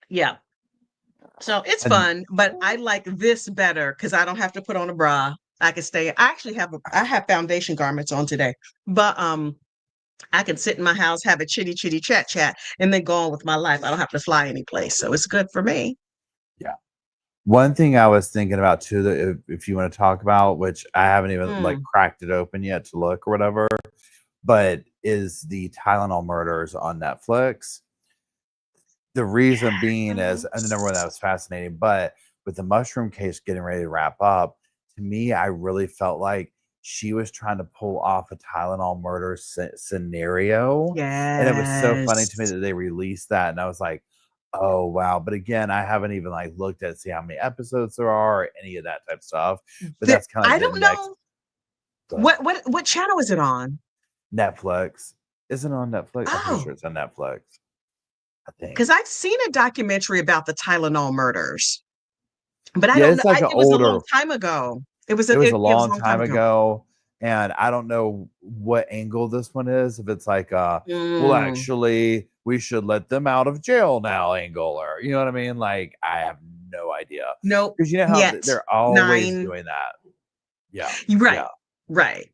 Speaker 1: Yeah. So it's
Speaker 2: And
Speaker 1: fun, but I like this better because I don't have to put on a bra. I can stay. I actually I have foundation garments on today, but I can sit in my house, have a chitty chat, and then go on with my life. I don't have to fly any place, so it's good for me.
Speaker 2: yeah. One thing I was thinking about too, that if you want to talk about, which I haven't even like cracked it open yet to look or whatever, but is the Tylenol murders on Netflix. The reason being is, and the number one, that was fascinating, but with the mushroom case getting ready to wrap up, to me, I really felt like she was trying to pull off a Tylenol murder scenario. And it was so funny to me
Speaker 1: Yes.
Speaker 2: that they released that. And I was like, oh, wow. But again, I haven't even like looked at see how many episodes there are or any of that type of stuff. But that's kind of
Speaker 1: I
Speaker 2: like the
Speaker 1: don't
Speaker 2: next.
Speaker 1: know what channel is it on?
Speaker 2: Netflix. Is it on Netflix? I'm pretty
Speaker 1: Oh,
Speaker 2: sure it's on Netflix. I think.
Speaker 1: because I've seen a documentary about the Tylenol murders, but I
Speaker 2: Yeah,
Speaker 1: don't know.
Speaker 2: it's like an
Speaker 1: It was a
Speaker 2: older.
Speaker 1: long time ago.
Speaker 2: It was a
Speaker 1: It was a
Speaker 2: long
Speaker 1: long time
Speaker 2: time
Speaker 1: ago.
Speaker 2: ago, and I don't know what angle this one is. If it's like, well,
Speaker 1: Mm.
Speaker 2: actually, we should let them out of jail now angle, or you know what I mean? Like, I have no idea.
Speaker 1: Nope.
Speaker 2: Because you know how
Speaker 1: Yet.
Speaker 2: they're always
Speaker 1: 9.
Speaker 2: doing that. Yeah.
Speaker 1: Right.
Speaker 2: Yeah.
Speaker 1: Right.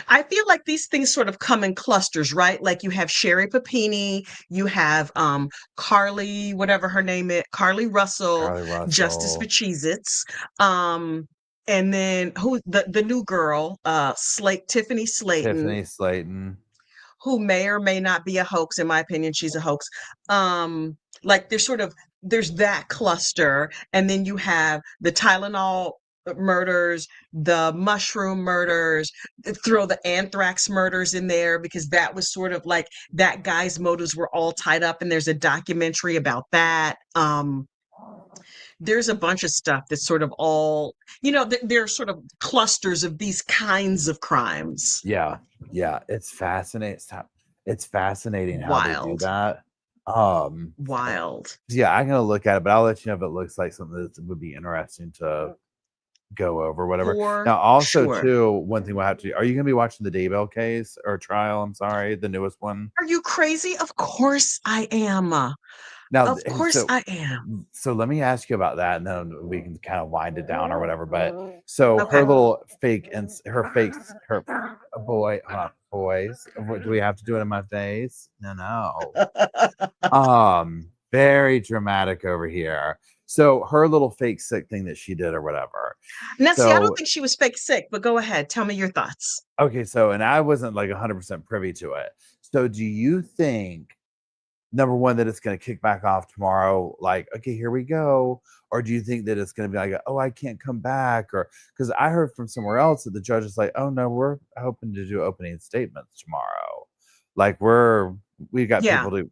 Speaker 1: I feel like these things sort of come in clusters, right? Like you have Sherri Papini, you have Carly, whatever her name is, Carly Russell,
Speaker 2: Carly
Speaker 1: Justice for
Speaker 2: Russell,
Speaker 1: Cheez-Its. And then who the new girl, Tiffany Slayton,
Speaker 2: Tiffany Slayton.
Speaker 1: who may or may not be a hoax. In my opinion, she's a hoax. Like there's that cluster, and then you have the Tylenol murders, the mushroom murders, throw the anthrax murders in there because that was sort of like that guy's motives were all tied up, and there's a documentary about that. There's a bunch of stuff that's sort of all, there are sort of clusters of these kinds of crimes.
Speaker 2: Yeah. Yeah. It's fascinating. It's fascinating how they do
Speaker 1: Wild.
Speaker 2: that.
Speaker 1: Wild.
Speaker 2: Yeah, I'm gonna look at it, but I'll let you know if it looks like something that would be interesting to go over, whatever.
Speaker 1: For
Speaker 2: Now, also,
Speaker 1: sure.
Speaker 2: too, one thing we'll have to do, are you gonna be watching the Daybell case or trial? I'm sorry, the newest one.
Speaker 1: Are you crazy? Of course I am.
Speaker 2: Now,
Speaker 1: Of course I am.
Speaker 2: So let me ask you about that, and then we can kind of wind it down or whatever. But so
Speaker 1: Okay.
Speaker 2: her little fake and her boy, boys. Do we have to do it in my face? No. Very dramatic over here. So her little fake sick thing that she did or whatever.
Speaker 1: Now, see, I don't think she was fake sick, but go ahead. Tell me your thoughts.
Speaker 2: Okay, so and I wasn't like 100% privy to it. So do you think, number one, that it's going to kick back off tomorrow, like, okay, here we go? Or do you think that it's going to be like, oh, I can't come back? Or because I heard from somewhere else that the judge is like, oh no, we're hoping to do opening statements tomorrow. Like we've got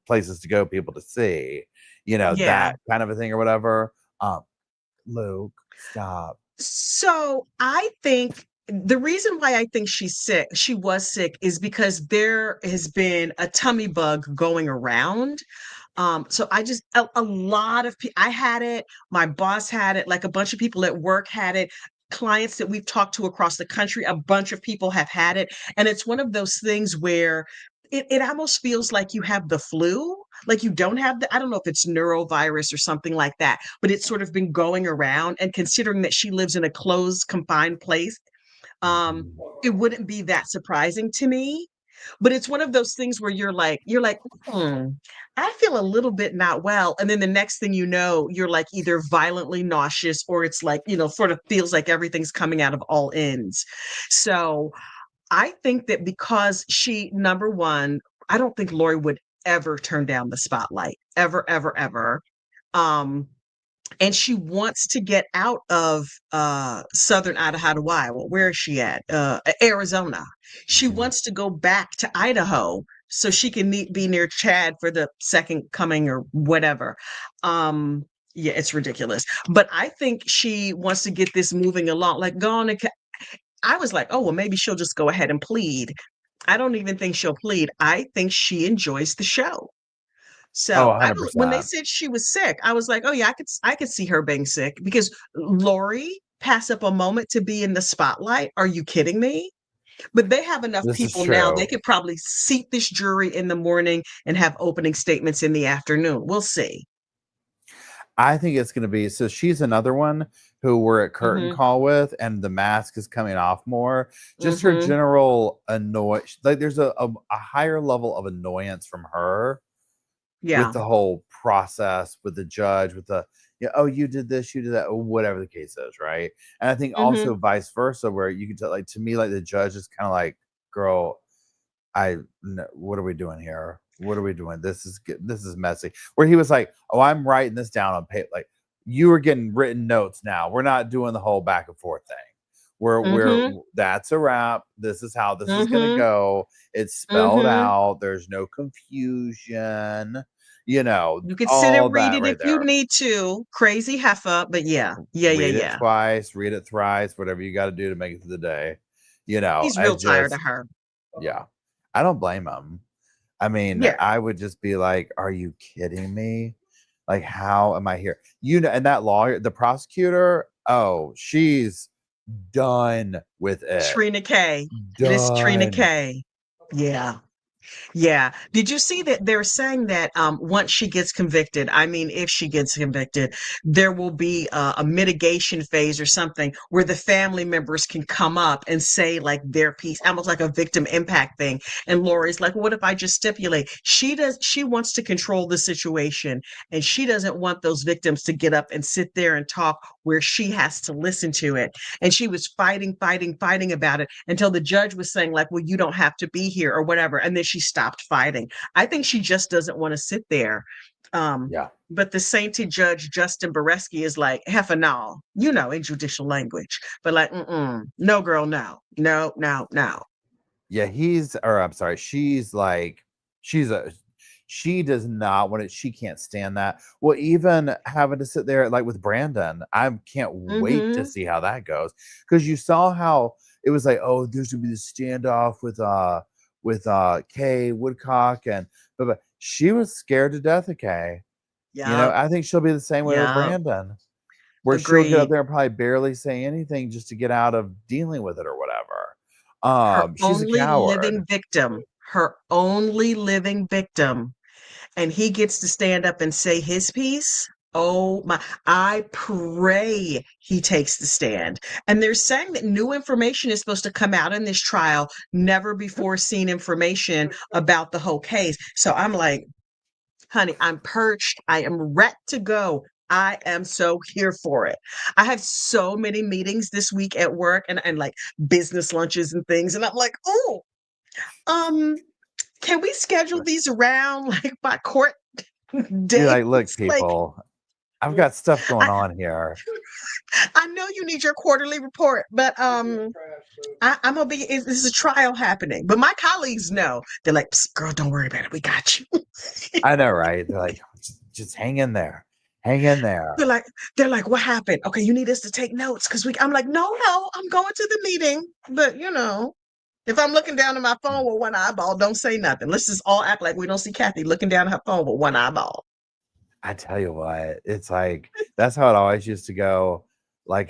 Speaker 2: places to go, people to see, that kind of a thing or whatever. Luke, stop.
Speaker 1: So I think the reason why I think she was sick, is because there has been a tummy bug going around. So a lot of people, I had it, my boss had it, like a bunch of people at work had it. clients that we've talked to across the country, a bunch of people have had it. And it's one of those things where it almost feels like you have the flu, like you don't have I don't know if it's neurovirus or something like that, but it's sort of been going around. And considering that she lives in a closed, confined place,
Speaker 2: Mhm.
Speaker 1: it wouldn't be that surprising to me. But it's one of those things where you're like, I feel a little bit not well. And then the next thing you know, you're like either violently nauseous or it's like, sort of feels like everything's coming out of all ends. So I think that because number one, I don't think Lori would ever turn down the spotlight, ever, ever, ever. Um, and she wants to get out of southern Idaho, Iowa. Where is she at? Arizona. She
Speaker 2: Mhm.
Speaker 1: wants to go back to Idaho so she can be near Chad for the second coming or whatever. Yeah, it's ridiculous. But I think she wants to get this moving along. Like, go on and I was like, oh, well, maybe she'll just go ahead and plead. I don't even think she'll plead. I think she enjoys the show.
Speaker 2: Oh,
Speaker 1: So when they
Speaker 2: 100%.
Speaker 1: said she was sick, I was like, oh yeah, I could see her being sick because Lori pass up a moment to be in the spotlight. Are you kidding me? But they have enough
Speaker 2: This is
Speaker 1: people now. They
Speaker 2: true.
Speaker 1: could probably seat this jury in the morning and have opening statements in the afternoon. We'll see.
Speaker 2: I think it's going to be so. She's another one who we're at curtain
Speaker 1: Mm-hmm.
Speaker 2: call with, and the mask is coming off more. Just her
Speaker 1: Mm-hmm.
Speaker 2: general annoy. Like there's a higher level of annoyance from her with
Speaker 1: Yeah.
Speaker 2: the whole process, with the judge, with the oh, you did this, you did that, or whatever the case is, right? And I think
Speaker 1: Mm-hmm.
Speaker 2: also vice versa, where you can tell, like to me, like the judge is kind of like, girl, what are we doing here? What are we doing? This is messy. Where he was like, oh, I'm writing this down on paper. Like you are getting written notes now. We're not doing the whole back and forth thing. We're
Speaker 1: Mm-hmm.
Speaker 2: that's a wrap. This is how this is gonna
Speaker 1: Mm-hmm.
Speaker 2: go. It's spelled
Speaker 1: Mm-hmm.
Speaker 2: out. There's no confusion.
Speaker 1: You could sit
Speaker 2: All
Speaker 1: and read
Speaker 2: that
Speaker 1: it if
Speaker 2: right
Speaker 1: you
Speaker 2: there.
Speaker 1: need to. Crazy heifer, but yeah. Yeah, yeah,
Speaker 2: Read it
Speaker 1: yeah.
Speaker 2: twice, read it thrice, whatever you got to do to make it through the day.
Speaker 1: He's
Speaker 2: I
Speaker 1: real tired of
Speaker 2: just,
Speaker 1: her.
Speaker 2: yeah, I don't blame him. I mean,
Speaker 1: Yeah.
Speaker 2: I would just be like, "Are you kidding me? Like, how am I here?" And that lawyer, the prosecutor, oh, she's done with it.
Speaker 1: Trina K. Miss Trina
Speaker 2: Done.
Speaker 1: K. Yeah. Yeah. Did you see that they're saying that once she gets convicted, I mean, if she gets convicted, there will be a mitigation phase or something where the family members can come up and say like their piece, almost like a victim impact thing. And Lori's like, what if I just stipulate? She wants to control the situation and she doesn't want those victims to get up and sit there and talk where she has to listen to it. And she was fighting, fighting, fighting about it until the judge was saying like, well, you don't have to be here or whatever. And then she stopped fighting. I think she just doesn't want to sit there. Um,
Speaker 2: Yeah.
Speaker 1: but the sainted judge, Justin Bareski, is like, heffa no, in judicial language, but like, no, girl, no, no, no, no.
Speaker 2: Yeah, I'm sorry, she's like, she's a, she does not want it. She can't stand that. Well, even having to sit there like with Brandon, I can't wait to
Speaker 1: Mm-hmm.
Speaker 2: see how that goes. Because you saw how it was like, oh, there's gonna be this standoff with Kay Woodcock but she was scared to death of Kay.
Speaker 1: Yep.
Speaker 2: I think she'll be the same way with
Speaker 1: Yep.
Speaker 2: Brandon, where she'll get up
Speaker 1: Agreed.
Speaker 2: there and probably barely say anything just to get out of dealing with it or whatever.
Speaker 1: Her
Speaker 2: She's a
Speaker 1: only
Speaker 2: coward.
Speaker 1: living victim, her only living victim, and he gets to stand up and say his piece. Oh my, I pray he takes the stand. And they're saying that new information is supposed to come out in this trial, never before seen information about the whole case. So I'm like, honey, I'm perched. I am ready to go. I am so here for it. I have so many meetings this week at work and like business lunches and things. And I'm like, oh, um, can we schedule these around like my court
Speaker 2: You're
Speaker 1: days?
Speaker 2: like, look,
Speaker 1: Like,
Speaker 2: people, I've got stuff going
Speaker 1: I,
Speaker 2: on here.
Speaker 1: I know you need your quarterly report, but I'm gonna be. This is a trial happening, but my colleagues know. They're like, "Psst, girl, don't worry about it. We got you."
Speaker 2: I know, right? They're like, just hang in there. Hang in there.
Speaker 1: they're like, what happened? Okay, you need us to take notes because we. I'm like, no, I'm going to the meeting, but if I'm looking down at my phone with one eyeball, don't say nothing. Let's just all act like we don't see Kathy looking down at her phone with one eyeball.
Speaker 2: I tell you what, it's like that's how it always used to go. like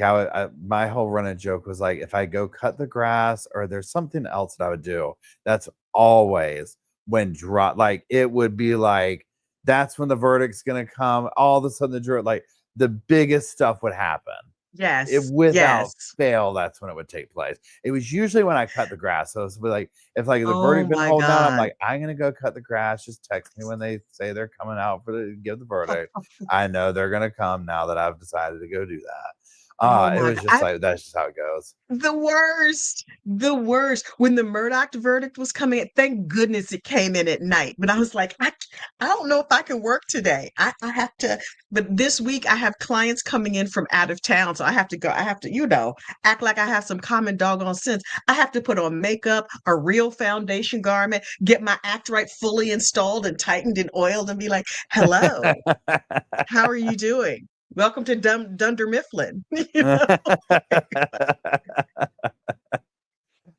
Speaker 2: my whole running joke was like, if I go cut the grass or there's something else that I would do, that's always when like it would be like, that's when the verdict's gonna come. All of a sudden the jury, like the biggest stuff would happen. It
Speaker 1: Yes.
Speaker 2: without
Speaker 1: Yes.
Speaker 2: fail, that's when it would take place. It was usually when I cut the grass. So it's like, if like the
Speaker 1: Oh
Speaker 2: verdict been
Speaker 1: my
Speaker 2: holding out, I'm
Speaker 1: God.
Speaker 2: like, I'm gonna go cut the grass. Just text me when they say they're coming out for give the verdict. I know they're gonna come now that I've decided to go do that.
Speaker 1: Oh
Speaker 2: It
Speaker 1: my
Speaker 2: was
Speaker 1: God.
Speaker 2: just like, that's just how it goes.
Speaker 1: The worst. The worst. When the Murdoch verdict was coming in, thank goodness it came in at night. But I was like, I don't know if I can work today. I have to, but this week I have clients coming in from out of town. So I have to go, I have to, act like I have some common doggone sense. I have to put on makeup, a real foundation garment, get my act right fully installed and tightened and oiled and be like, hello, how are you doing? Welcome to Dunder Mifflin.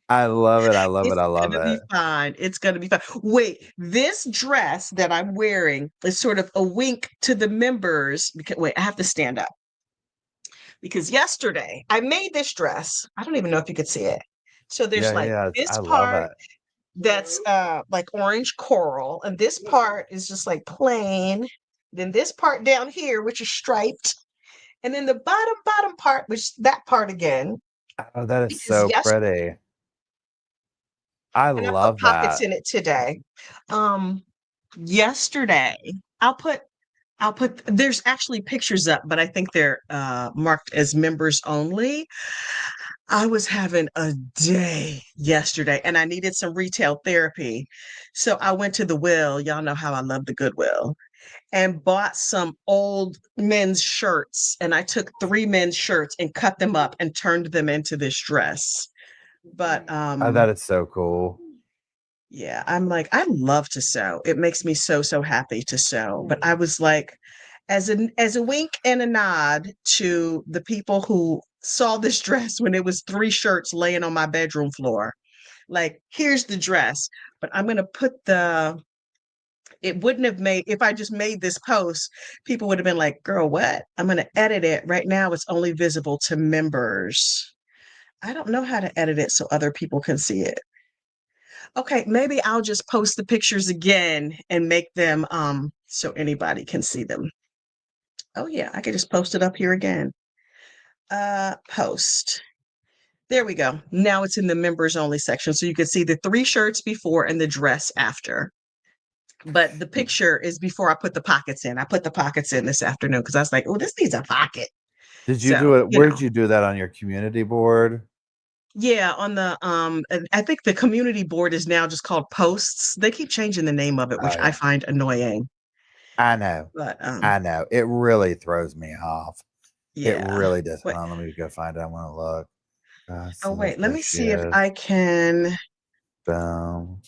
Speaker 2: I love it. I love it.
Speaker 1: It's
Speaker 2: I love
Speaker 1: gonna be
Speaker 2: it.
Speaker 1: fine. It's gonna be fine. Wait, this dress that I'm wearing is sort of a wink to the members. Because wait, I have to stand up because yesterday I made this dress. I don't even know if you could see it. So there's like
Speaker 2: Yeah.
Speaker 1: this
Speaker 2: I love
Speaker 1: part
Speaker 2: it.
Speaker 1: that's like orange coral, and this part is just like plain. Then this part down here, which is striped, and then the bottom part, which that part again,
Speaker 2: Oh, that is
Speaker 1: because
Speaker 2: so
Speaker 1: yes,
Speaker 2: pretty. I
Speaker 1: and I put
Speaker 2: love
Speaker 1: pockets
Speaker 2: that.
Speaker 1: in it today. Yesterday, I'll put there's actually pictures up, but I think they're marked as members only. I was having a day yesterday and I needed some retail therapy. So I went to the Will, y'all know how I love the Goodwill, and bought some old men's shirts. And I took 3 men's shirts and cut them up and turned them into this dress. But
Speaker 2: That is so cool.
Speaker 1: yeah, I'm like, I love to sew. It makes me so happy to sew. But I was like, as a wink and a nod to the people who saw this dress when it was 3 shirts laying on my bedroom floor. Like, here's the dress, but I'm gonna put it wouldn't have made if I just made this post, people would have been like, girl, what? I'm gonna edit it. Right now it's only visible to members. I don't know how to edit it so other people can see it. Okay, maybe I'll just post the pictures again and make them so anybody can see them. Oh yeah, I could just post it up here again. Post. There we go. Now it's in the members only section. So you can see the 3 shirts before and the dress after. But the picture is before I put the pockets in. I put the pockets in this afternoon because I was like, oh, this needs a pocket.
Speaker 2: Did you do
Speaker 1: So,
Speaker 2: it? Where did you do that on your community board?
Speaker 1: yeah, on the and I think the community board is now just called posts. They keep changing the name of it, which
Speaker 2: Oh
Speaker 1: I
Speaker 2: yeah.
Speaker 1: find annoying.
Speaker 2: I know.
Speaker 1: But
Speaker 2: I know. It really throws me off. It
Speaker 1: yeah.
Speaker 2: really does.
Speaker 1: Wait.
Speaker 2: Hold on, let me go find it. I want to look.
Speaker 1: Oh wait, let me see if
Speaker 2: Associative.
Speaker 1: I can
Speaker 2: Boom.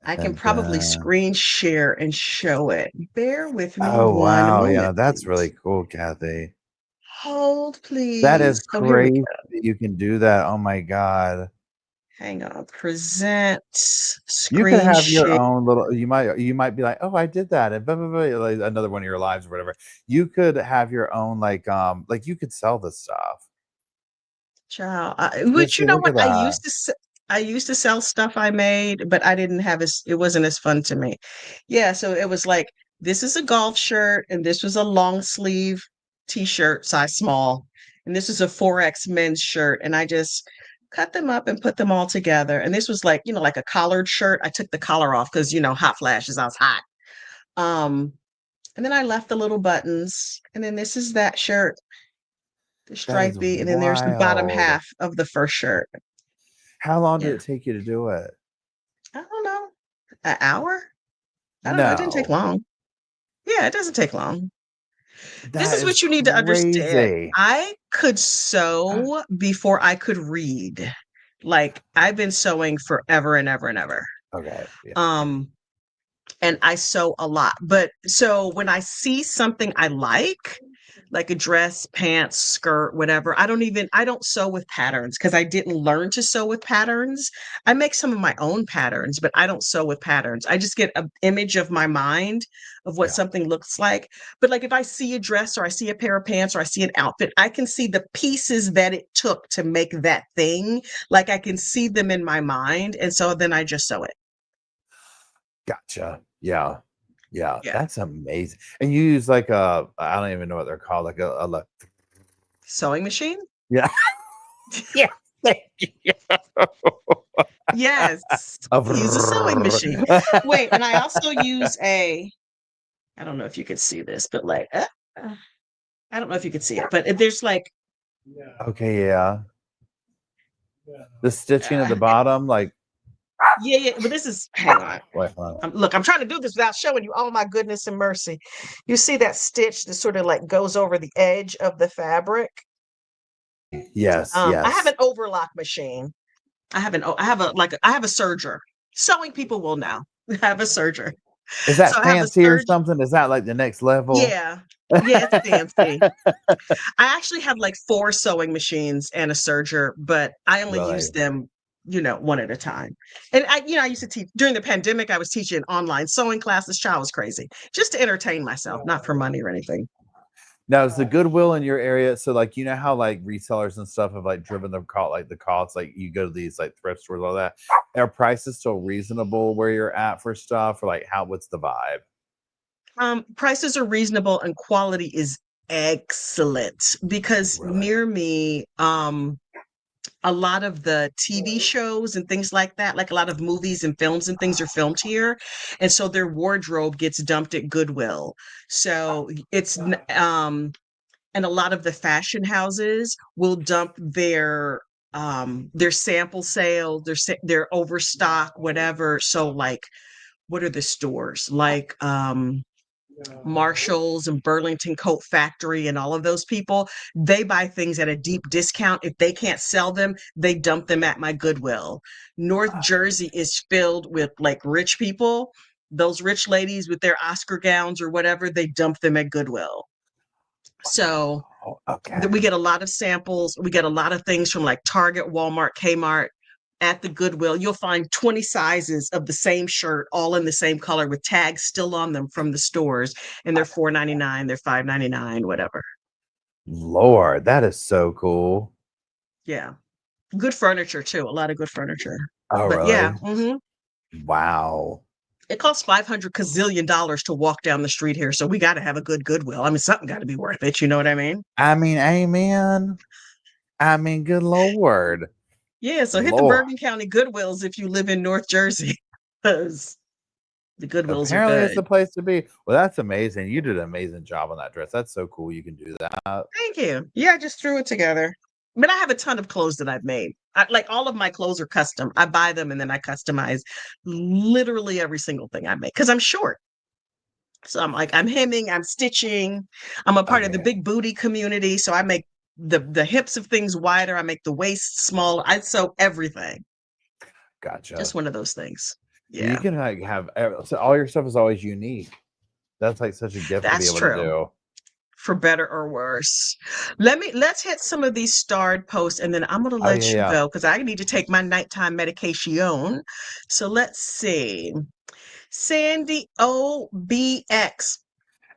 Speaker 1: I can
Speaker 2: And
Speaker 1: probably
Speaker 2: then,
Speaker 1: screen share and show it. Bear with me
Speaker 2: oh
Speaker 1: one
Speaker 2: wow. Yeah,
Speaker 1: moment,
Speaker 2: that's really
Speaker 1: please.
Speaker 2: cool, Kathy.
Speaker 1: Hold,
Speaker 2: That is
Speaker 1: please. Oh, here we
Speaker 2: crazy
Speaker 1: go.
Speaker 2: that you can do that. Oh my God.
Speaker 1: Hang on. Present
Speaker 2: You could
Speaker 1: screen
Speaker 2: have your
Speaker 1: share.
Speaker 2: own little, you might be like, oh, I did that. And blah, blah, blah, like another one of your lives or whatever. You could have your own, like you could sell this stuff.
Speaker 1: Child,
Speaker 2: Let's
Speaker 1: which you
Speaker 2: see,
Speaker 1: know
Speaker 2: look
Speaker 1: what
Speaker 2: at that.
Speaker 1: I used to sell stuff I made, but I didn't have it wasn't as fun to me. Yeah, so it was like this is a golf shirt and this was a long sleeve t-shirt size small and this is a 4X men's shirt and I just cut them up and put them all together. And this was like, like a collared shirt. I took the collar off because, hot flashes, I was hot. Um and then I left the little buttons and then this is that shirt, the
Speaker 2: That is
Speaker 1: stripey, and then there's the bottom
Speaker 2: wild.
Speaker 1: half of the first shirt.
Speaker 2: How long did
Speaker 1: Yeah.
Speaker 2: it take you to do it?
Speaker 1: I don't know. An hour? I don't know. It didn't take
Speaker 2: No,
Speaker 1: long. Yeah, it doesn't take long. This
Speaker 2: that
Speaker 1: is
Speaker 2: is
Speaker 1: what you need to understand.
Speaker 2: crazy.
Speaker 1: I could sew before I could read. Like I've been sewing forever and ever and ever.
Speaker 2: Okay. Yeah.
Speaker 1: Um, and I sew a lot. But so when I see something I like a dress, pants, skirt, whatever. I don't sew with patterns because I didn't learn to sew with patterns. I make some of my own patterns, but I don't sew with patterns. I just get an image of my mind of what something looks like. But like if I see a dress or I see a pair of pants or I see an outfit, I can see the pieces that it took to make that thing. Like I can see them in my mind. And so then I just sew it.
Speaker 2: Gotcha. Yeah. Yeah.
Speaker 1: Yeah.
Speaker 2: That's amazing. And you use like I don't even know what they're called, like a
Speaker 1: Sewing machine?
Speaker 2: yeah. Yeah. Thank you.
Speaker 1: Yes. Use a sewing machine. Wait, and I also use I don't know if you could see this, but like, I don't know if you could see it, but there's like,
Speaker 2: Okay, yeah. The stitching at the bottom, like,
Speaker 1: yeah, but this is, hang on.
Speaker 2: wait, hold on.
Speaker 1: Look, I'm trying to do this without showing you. Oh my goodness and mercy. You see that stitch that sort of like goes over the edge of the fabric?
Speaker 2: Yes,
Speaker 1: I have
Speaker 2: yes.
Speaker 1: an overlock machine. I have a serger. Sewing people will know. I have a serger.
Speaker 2: Is that
Speaker 1: So I have a
Speaker 2: fancy or
Speaker 1: serger.
Speaker 2: something? Is that like the next level?
Speaker 1: Yeah. Yeah, it's fancy. I actually have like 4 sewing machines and a serger, but I only use them, one at a time. And I used to teach during the pandemic. I was teaching online sewing classes. Child was crazy, just to entertain myself, not for money or anything.
Speaker 2: Now, is the Goodwill in your area? So, like, you know how like resellers and stuff have like driven the costs. Like, you go to these like thrift stores, all that. Are prices still reasonable where you're at for stuff, or like what's the vibe?
Speaker 1: Prices are reasonable and quality is excellent because near me, a lot of the TV shows and things like that, like a lot of movies and films and things are filmed here. And so their wardrobe gets dumped at Goodwill. So it's, and a lot of the fashion houses will dump their sample sale, their overstock, whatever. So like, what are the stores? Like, Marshalls and Burlington Coat Factory and all of those people, they buy things at a deep discount. If they can't sell them, they dump them at my Goodwill. North Jersey is filled with like rich people. Those rich ladies with their Oscar gowns or whatever, they dump them at Goodwill. So we get a lot of samples. We get a lot of things from like Target, Walmart, Kmart. At the Goodwill, you'll find 20 sizes of the same shirt, all in the same color with tags still on them from the stores. And they're $4.99, they're $5.99, whatever.
Speaker 2: Lord, that is so cool.
Speaker 1: Yeah. Good furniture too. A lot of good furniture.
Speaker 2: Oh,
Speaker 1: but
Speaker 2: really?
Speaker 1: Yeah.
Speaker 2: Wow.
Speaker 1: It costs $500 gazillion to walk down the street here. So we got to have a good Goodwill. I mean, something got to be worth it. You know what I mean?
Speaker 2: I mean, amen. I mean, good Lord.
Speaker 1: Yeah, so hit the Bergen County Goodwills if you live in North Jersey, because the Goodwills
Speaker 2: apparently
Speaker 1: are good.
Speaker 2: It's the place to be. Well, that's amazing. You did an amazing job on that dress. That's so cool. You can do that.
Speaker 1: Thank you. Yeah, I just threw it together. But I have a ton of clothes that I've made. Like all of my clothes are custom. I buy them and then I customize literally every single thing I make because I'm short. So I'm hemming, I'm stitching. I'm a part of the big booty community. So I make the hips of things wider. I make the waist smaller. I sew everything.
Speaker 2: Gotcha.
Speaker 1: Just one of those things. Yeah.
Speaker 2: You can like have so all your stuff is always unique. That's like such a gift to be able to do.
Speaker 1: For better or worse. Let's hit some of these starred posts and then I'm gonna let you go because I need to take my nighttime medication. So let's see. Sandy OBX.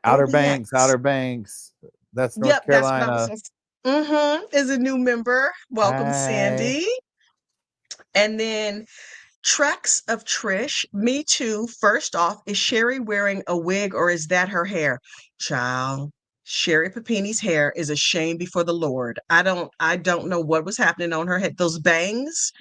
Speaker 2: Outer Banks. That's North Carolina.
Speaker 1: Is a new member. Welcome, Sandy. And then Treks of Trish, me too. First off, is Sherri wearing a wig or is that her hair? Child, Sherri Papini's hair is a shame before the Lord. I don't know what was happening on her head. Those bangs,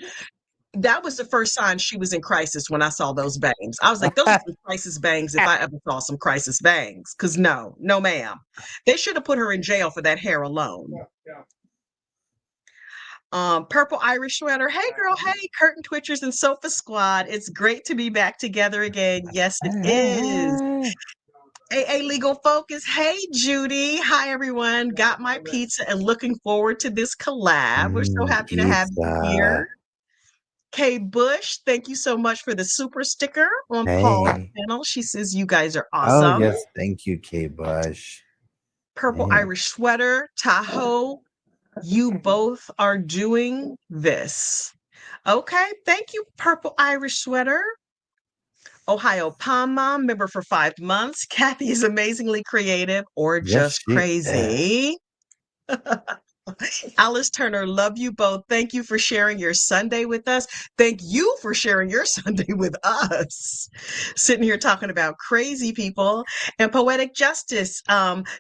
Speaker 1: that was the first sign she was in crisis when I saw those bangs. I was like, those are some crisis bangs if I ever saw some crisis bangs. Because no, ma'am. They should have put her in jail for that hair alone. Purple Irish sweater. Hey girl, hey Curtain Twitchers and Sofa Squad. It's great to be back together again. Yes, it is. AA Legal Focus. Hey Judy. Hi everyone. Got my pizza and looking forward to this collab. We're so happy to have you here. Kay Bush, thank you so much for the super sticker on Paul's channel. She says you guys are awesome.
Speaker 2: Oh yes, thank you, Kay Bush.
Speaker 1: Purple
Speaker 2: Man.
Speaker 1: Irish sweater, Tahoe. You both are doing this. Okay, thank you, Purple Irish sweater. Ohio Palm Mom, member for 5 months. Kathy is amazingly creative or
Speaker 2: Yes,
Speaker 1: just
Speaker 2: she is.
Speaker 1: crazy. Alice Turner, love you both. Thank you for sharing your Sunday with us. Thank you for sharing your Sunday with us. Sitting here talking about crazy people. And Poetic Justice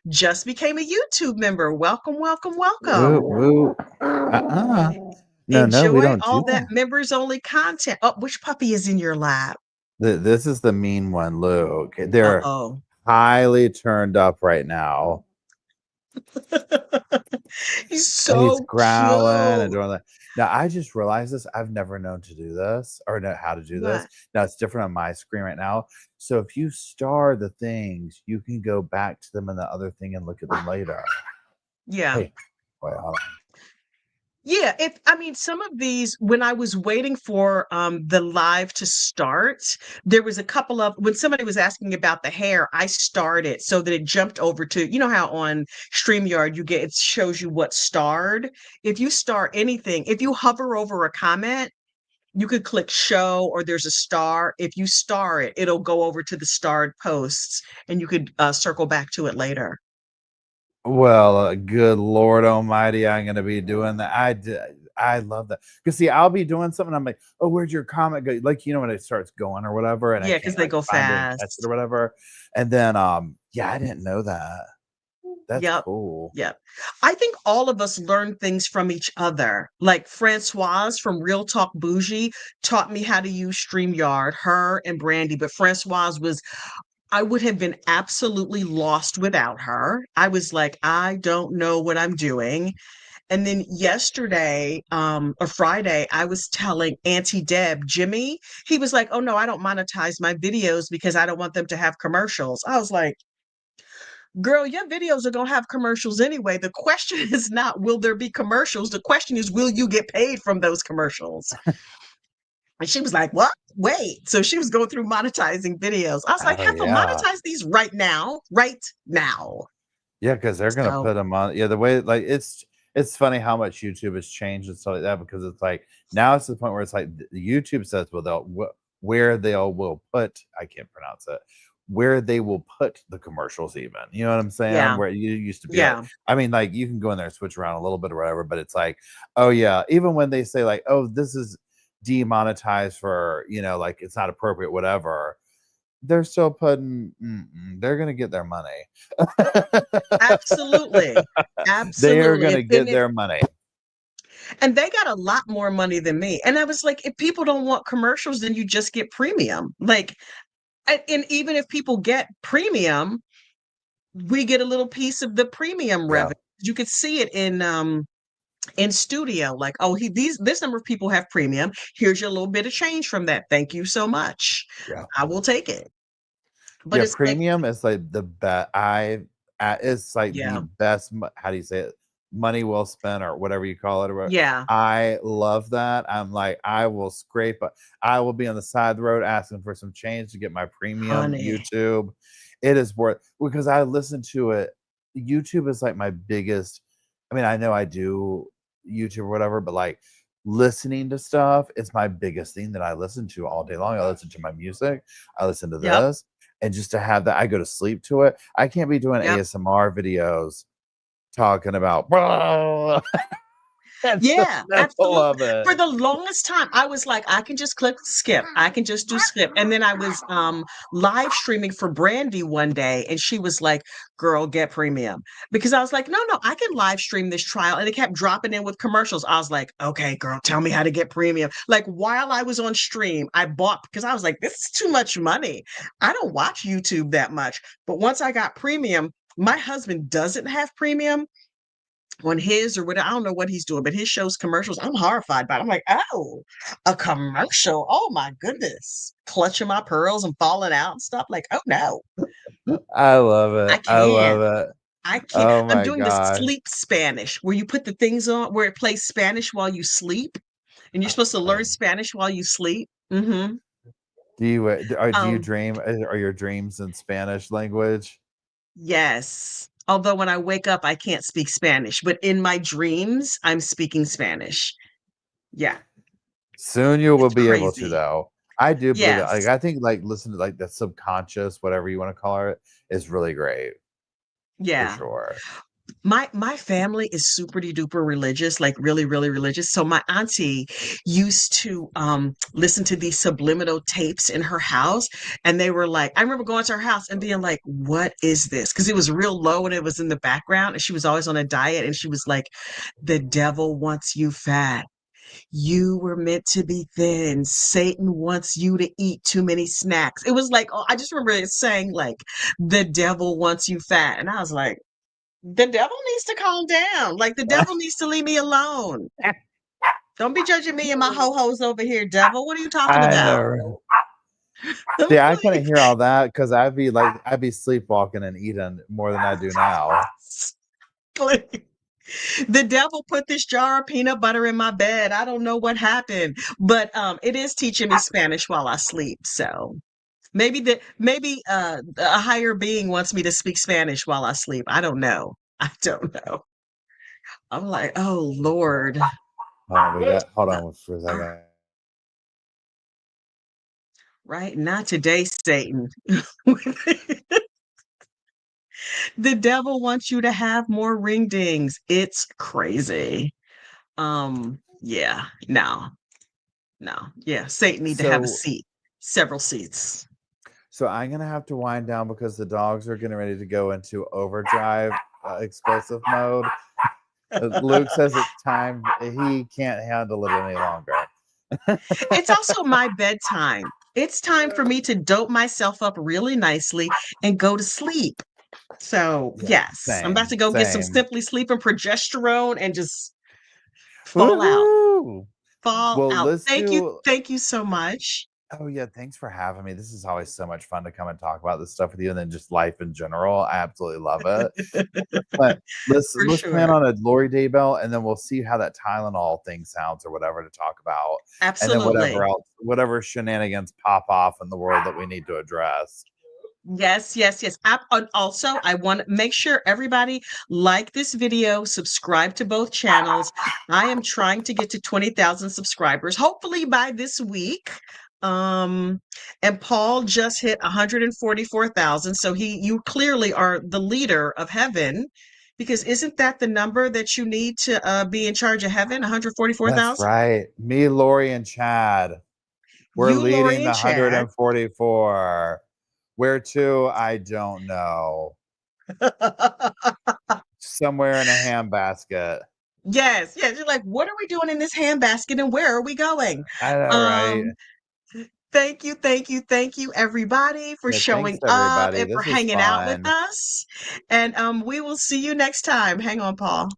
Speaker 1: just became a YouTube member. Welcome, welcome, welcome.
Speaker 2: Woo. No, we
Speaker 1: Enjoy
Speaker 2: don't
Speaker 1: all
Speaker 2: do
Speaker 1: that
Speaker 2: that.
Speaker 1: members only content. Oh, which puppy is in your lap?
Speaker 2: This is the mean one, Luke. They're
Speaker 1: Uh-oh.
Speaker 2: highly turned up right now.
Speaker 1: He's
Speaker 2: He's
Speaker 1: so
Speaker 2: growling and
Speaker 1: cute.
Speaker 2: doing that. Now, I just realized this. I've never known to do this or know how to do this.
Speaker 1: What?
Speaker 2: Now, it's different on my screen right now. So if you star the things, you can go back to them in the other thing and look at them later.
Speaker 1: Yeah.
Speaker 2: Hey, wait, hold on.
Speaker 1: Yeah, some of these, when I was waiting for the live to start, there was a couple of, when somebody was asking about the hair, I started so that it jumped over to, you know how on StreamYard it shows you what starred. If you star anything, if you hover over a comment, you could click show or there's a star. If you star it, it'll go over to the starred posts and you could circle back to it later.
Speaker 2: Well, good Lord Almighty, I'm gonna be doing that. I love that because see, I'll be doing something. I'm like, oh, where'd your comment go? Like, when it starts going or whatever, and I
Speaker 1: Yeah, because
Speaker 2: can't
Speaker 1: they
Speaker 2: like
Speaker 1: go
Speaker 2: find it and catch it
Speaker 1: fast.
Speaker 2: or whatever. And then, yeah, I didn't know that. That's
Speaker 1: Yep.
Speaker 2: cool.
Speaker 1: Yep. I think all of us learn things from each other. Like Francoise from Real Talk Bougie taught me how to use StreamYard, her and Brandy. But Francoise I would have been absolutely lost without her. I was like, I don't know what I'm doing. And then yesterday, or Friday, I was telling Auntie Deb, Jimmy, he was like, oh no, I don't monetize my videos because I don't want them to have commercials. I was like, girl, your videos are going to have commercials anyway. The question is not, will there be commercials? The question is, will you get paid from those commercials? And she was like, what? Wait. So she was going through monetizing videos. I was like,
Speaker 2: Oh
Speaker 1: Heifer,
Speaker 2: yeah,
Speaker 1: monetize these right now, right now.
Speaker 2: yeah, because they're gonna
Speaker 1: So
Speaker 2: put them on. Yeah, the way like it's funny how much YouTube has changed and stuff like that because it's like now it's to the point where it's like YouTube says where they'll will put I can't pronounce it where they will put the commercials even you know what I'm saying
Speaker 1: yeah,
Speaker 2: where you used to be like
Speaker 1: yeah,
Speaker 2: I mean like you can go in there and switch around a little bit or whatever but it's like oh yeah even when they say like oh this is demonetized for like it's not appropriate whatever they're still putting they're gonna get their money.
Speaker 1: absolutely.
Speaker 2: They are
Speaker 1: Absolutely.
Speaker 2: gonna get their money.
Speaker 1: And they got a lot more money than me. And I was like, if people don't want commercials, then you just get premium. Like, and even if people get premium, we get a little piece of the premium
Speaker 2: Yeah.
Speaker 1: revenue. You could see it in studio, like, oh, this number of people have premium. Here's your little bit of change from that. Thank you so much.
Speaker 2: Yeah.
Speaker 1: I will take it. But
Speaker 2: Yeah,
Speaker 1: it's like,
Speaker 2: premium is like the best it's like the
Speaker 1: yeah,
Speaker 2: best how do you say it? Money well spent or whatever you call it or whatever.
Speaker 1: yeah,
Speaker 2: I love that. I'm like, I will I will be on the side of the road asking for some change to get my premium
Speaker 1: honey.
Speaker 2: YouTube. It is worth because I listen to it. YouTube is like my biggest. I mean, I know I do YouTube or whatever, but like listening to stuff is my biggest thing that I listen to all day long. I listen to my music, I listen to
Speaker 1: Yep,
Speaker 2: this, and just to have that, I go to sleep to it. I can't be doing
Speaker 1: yep.
Speaker 2: ASMR videos talking about that's the
Speaker 1: Yeah,
Speaker 2: middle
Speaker 1: absolutely.
Speaker 2: of it.
Speaker 1: For the longest time, I was like, I can just click skip. I can just do skip. And then I was live streaming for Brandy one day, and she was like, girl, get premium. Because I was like, no, I can live stream this trial. And it kept dropping in with commercials. I was like, okay, girl, tell me how to get premium. Like while I was on stream, I bought because I was like, this is too much money. I don't watch YouTube that much. But once I got premium, my husband doesn't have premium on his or what I don't know what he's doing, but his shows commercials, I'm horrified by it. I'm like, oh, a commercial. Oh my goodness. Clutching my pearls and falling out and stuff. Like, oh no,
Speaker 2: I love
Speaker 1: I
Speaker 2: it. I
Speaker 1: can't.
Speaker 2: love it.
Speaker 1: I can't.
Speaker 2: Oh
Speaker 1: I'm
Speaker 2: my
Speaker 1: doing the
Speaker 2: god.
Speaker 1: sleep Spanish where you put the things on where it plays Spanish while you sleep. And you're supposed to learn
Speaker 2: Oh.
Speaker 1: Spanish while you sleep. Mm-hmm.
Speaker 2: Do you
Speaker 1: Um,
Speaker 2: dream are your dreams in Spanish language?
Speaker 1: yes. Although when I wake up, I can't speak Spanish, but in my dreams, I'm speaking Spanish. Yeah,
Speaker 2: Soon you will
Speaker 1: it's
Speaker 2: be able to,
Speaker 1: crazy.
Speaker 2: though. I do believe it. Like,
Speaker 1: Yes.
Speaker 2: I think like listen to like the subconscious, whatever you want to call it, is really great for
Speaker 1: Yeah.
Speaker 2: sure.
Speaker 1: My family is super duper religious, like really, really religious. So my auntie used to listen to these subliminal tapes in her house. And they were like, I remember going to her house and being like, what is this? Because it was real low and it was in the background. And she was always on a diet. And she was like, the devil wants you fat. You were meant to be thin. Satan wants you to eat too many snacks. It was like, oh, I just remember it saying like, the devil wants you fat. And I was like, the devil needs to calm down. Like the devil needs to leave me alone. Don't be judging me and my ho-hos over here, devil. What are you talking
Speaker 2: I
Speaker 1: about?
Speaker 2: know.
Speaker 1: I'm
Speaker 2: See, I couldn't
Speaker 1: like,
Speaker 2: hear all that because I'd be sleepwalking and eating more than I do now.
Speaker 1: the devil put this jar of peanut butter in my bed. I don't know what happened, but it is teaching me Spanish while I sleep. So maybe a higher being wants me to speak Spanish while I sleep. I don't know. I don't know. I'm like, oh Lord.
Speaker 2: Hold
Speaker 1: Uh,
Speaker 2: on for a second.
Speaker 1: Right? Not today, Satan. The devil wants you to have more ring dings. It's crazy. Yeah, no, no. Yeah, Satan need to have a
Speaker 2: So
Speaker 1: seat, several seats.
Speaker 2: so I'm gonna have to wind down because the dogs are getting ready to go into overdrive explosive mode. Luke says it's time. He can't handle it any longer.
Speaker 1: It's also my bedtime. It's time for me to dope myself up really nicely and go to sleep. So,
Speaker 2: Yeah,
Speaker 1: yes, I'm about to go get some
Speaker 2: same.
Speaker 1: Simply Sleep and progesterone and just fall out.
Speaker 2: Woohoo!
Speaker 1: Fall
Speaker 2: Well,
Speaker 1: out.
Speaker 2: let's do.
Speaker 1: Thank you so much.
Speaker 2: Oh yeah, thanks for having me. This is always so much fun to come and talk about this stuff with you, and then just life in general. I absolutely love it. But
Speaker 1: For
Speaker 2: let's plan
Speaker 1: sure.
Speaker 2: on a Lori Daybell, and then we'll see how that Tylenol thing sounds or whatever to talk about, and then whatever
Speaker 1: Absolutely.
Speaker 2: else, whatever shenanigans pop off in the world that we need to address.
Speaker 1: Yes, yes, yes. And also, I want to make sure everybody like this video, subscribe to both channels. I am trying to get to 20,000 subscribers, hopefully by this week. And Paul just hit 144,000. So you clearly are the leader of heaven, because isn't that the number that you need to be in charge of heaven?
Speaker 2: That's
Speaker 1: 144,000?
Speaker 2: right. Me, Lori, and Chad. We're
Speaker 1: You,
Speaker 2: leading
Speaker 1: Lori,
Speaker 2: the
Speaker 1: and Chad.
Speaker 2: 144. Where to? I don't know. Somewhere in a handbasket.
Speaker 1: Yes, yes. You're like, what are we doing in this handbasket and where are we going?
Speaker 2: I know, right?
Speaker 1: Um, thank you, everybody, for
Speaker 2: Yeah, thanks
Speaker 1: showing up
Speaker 2: everybody.
Speaker 1: and for
Speaker 2: This was
Speaker 1: hanging out with
Speaker 2: fun.
Speaker 1: us. And we will see you next time. Hang on, Paul.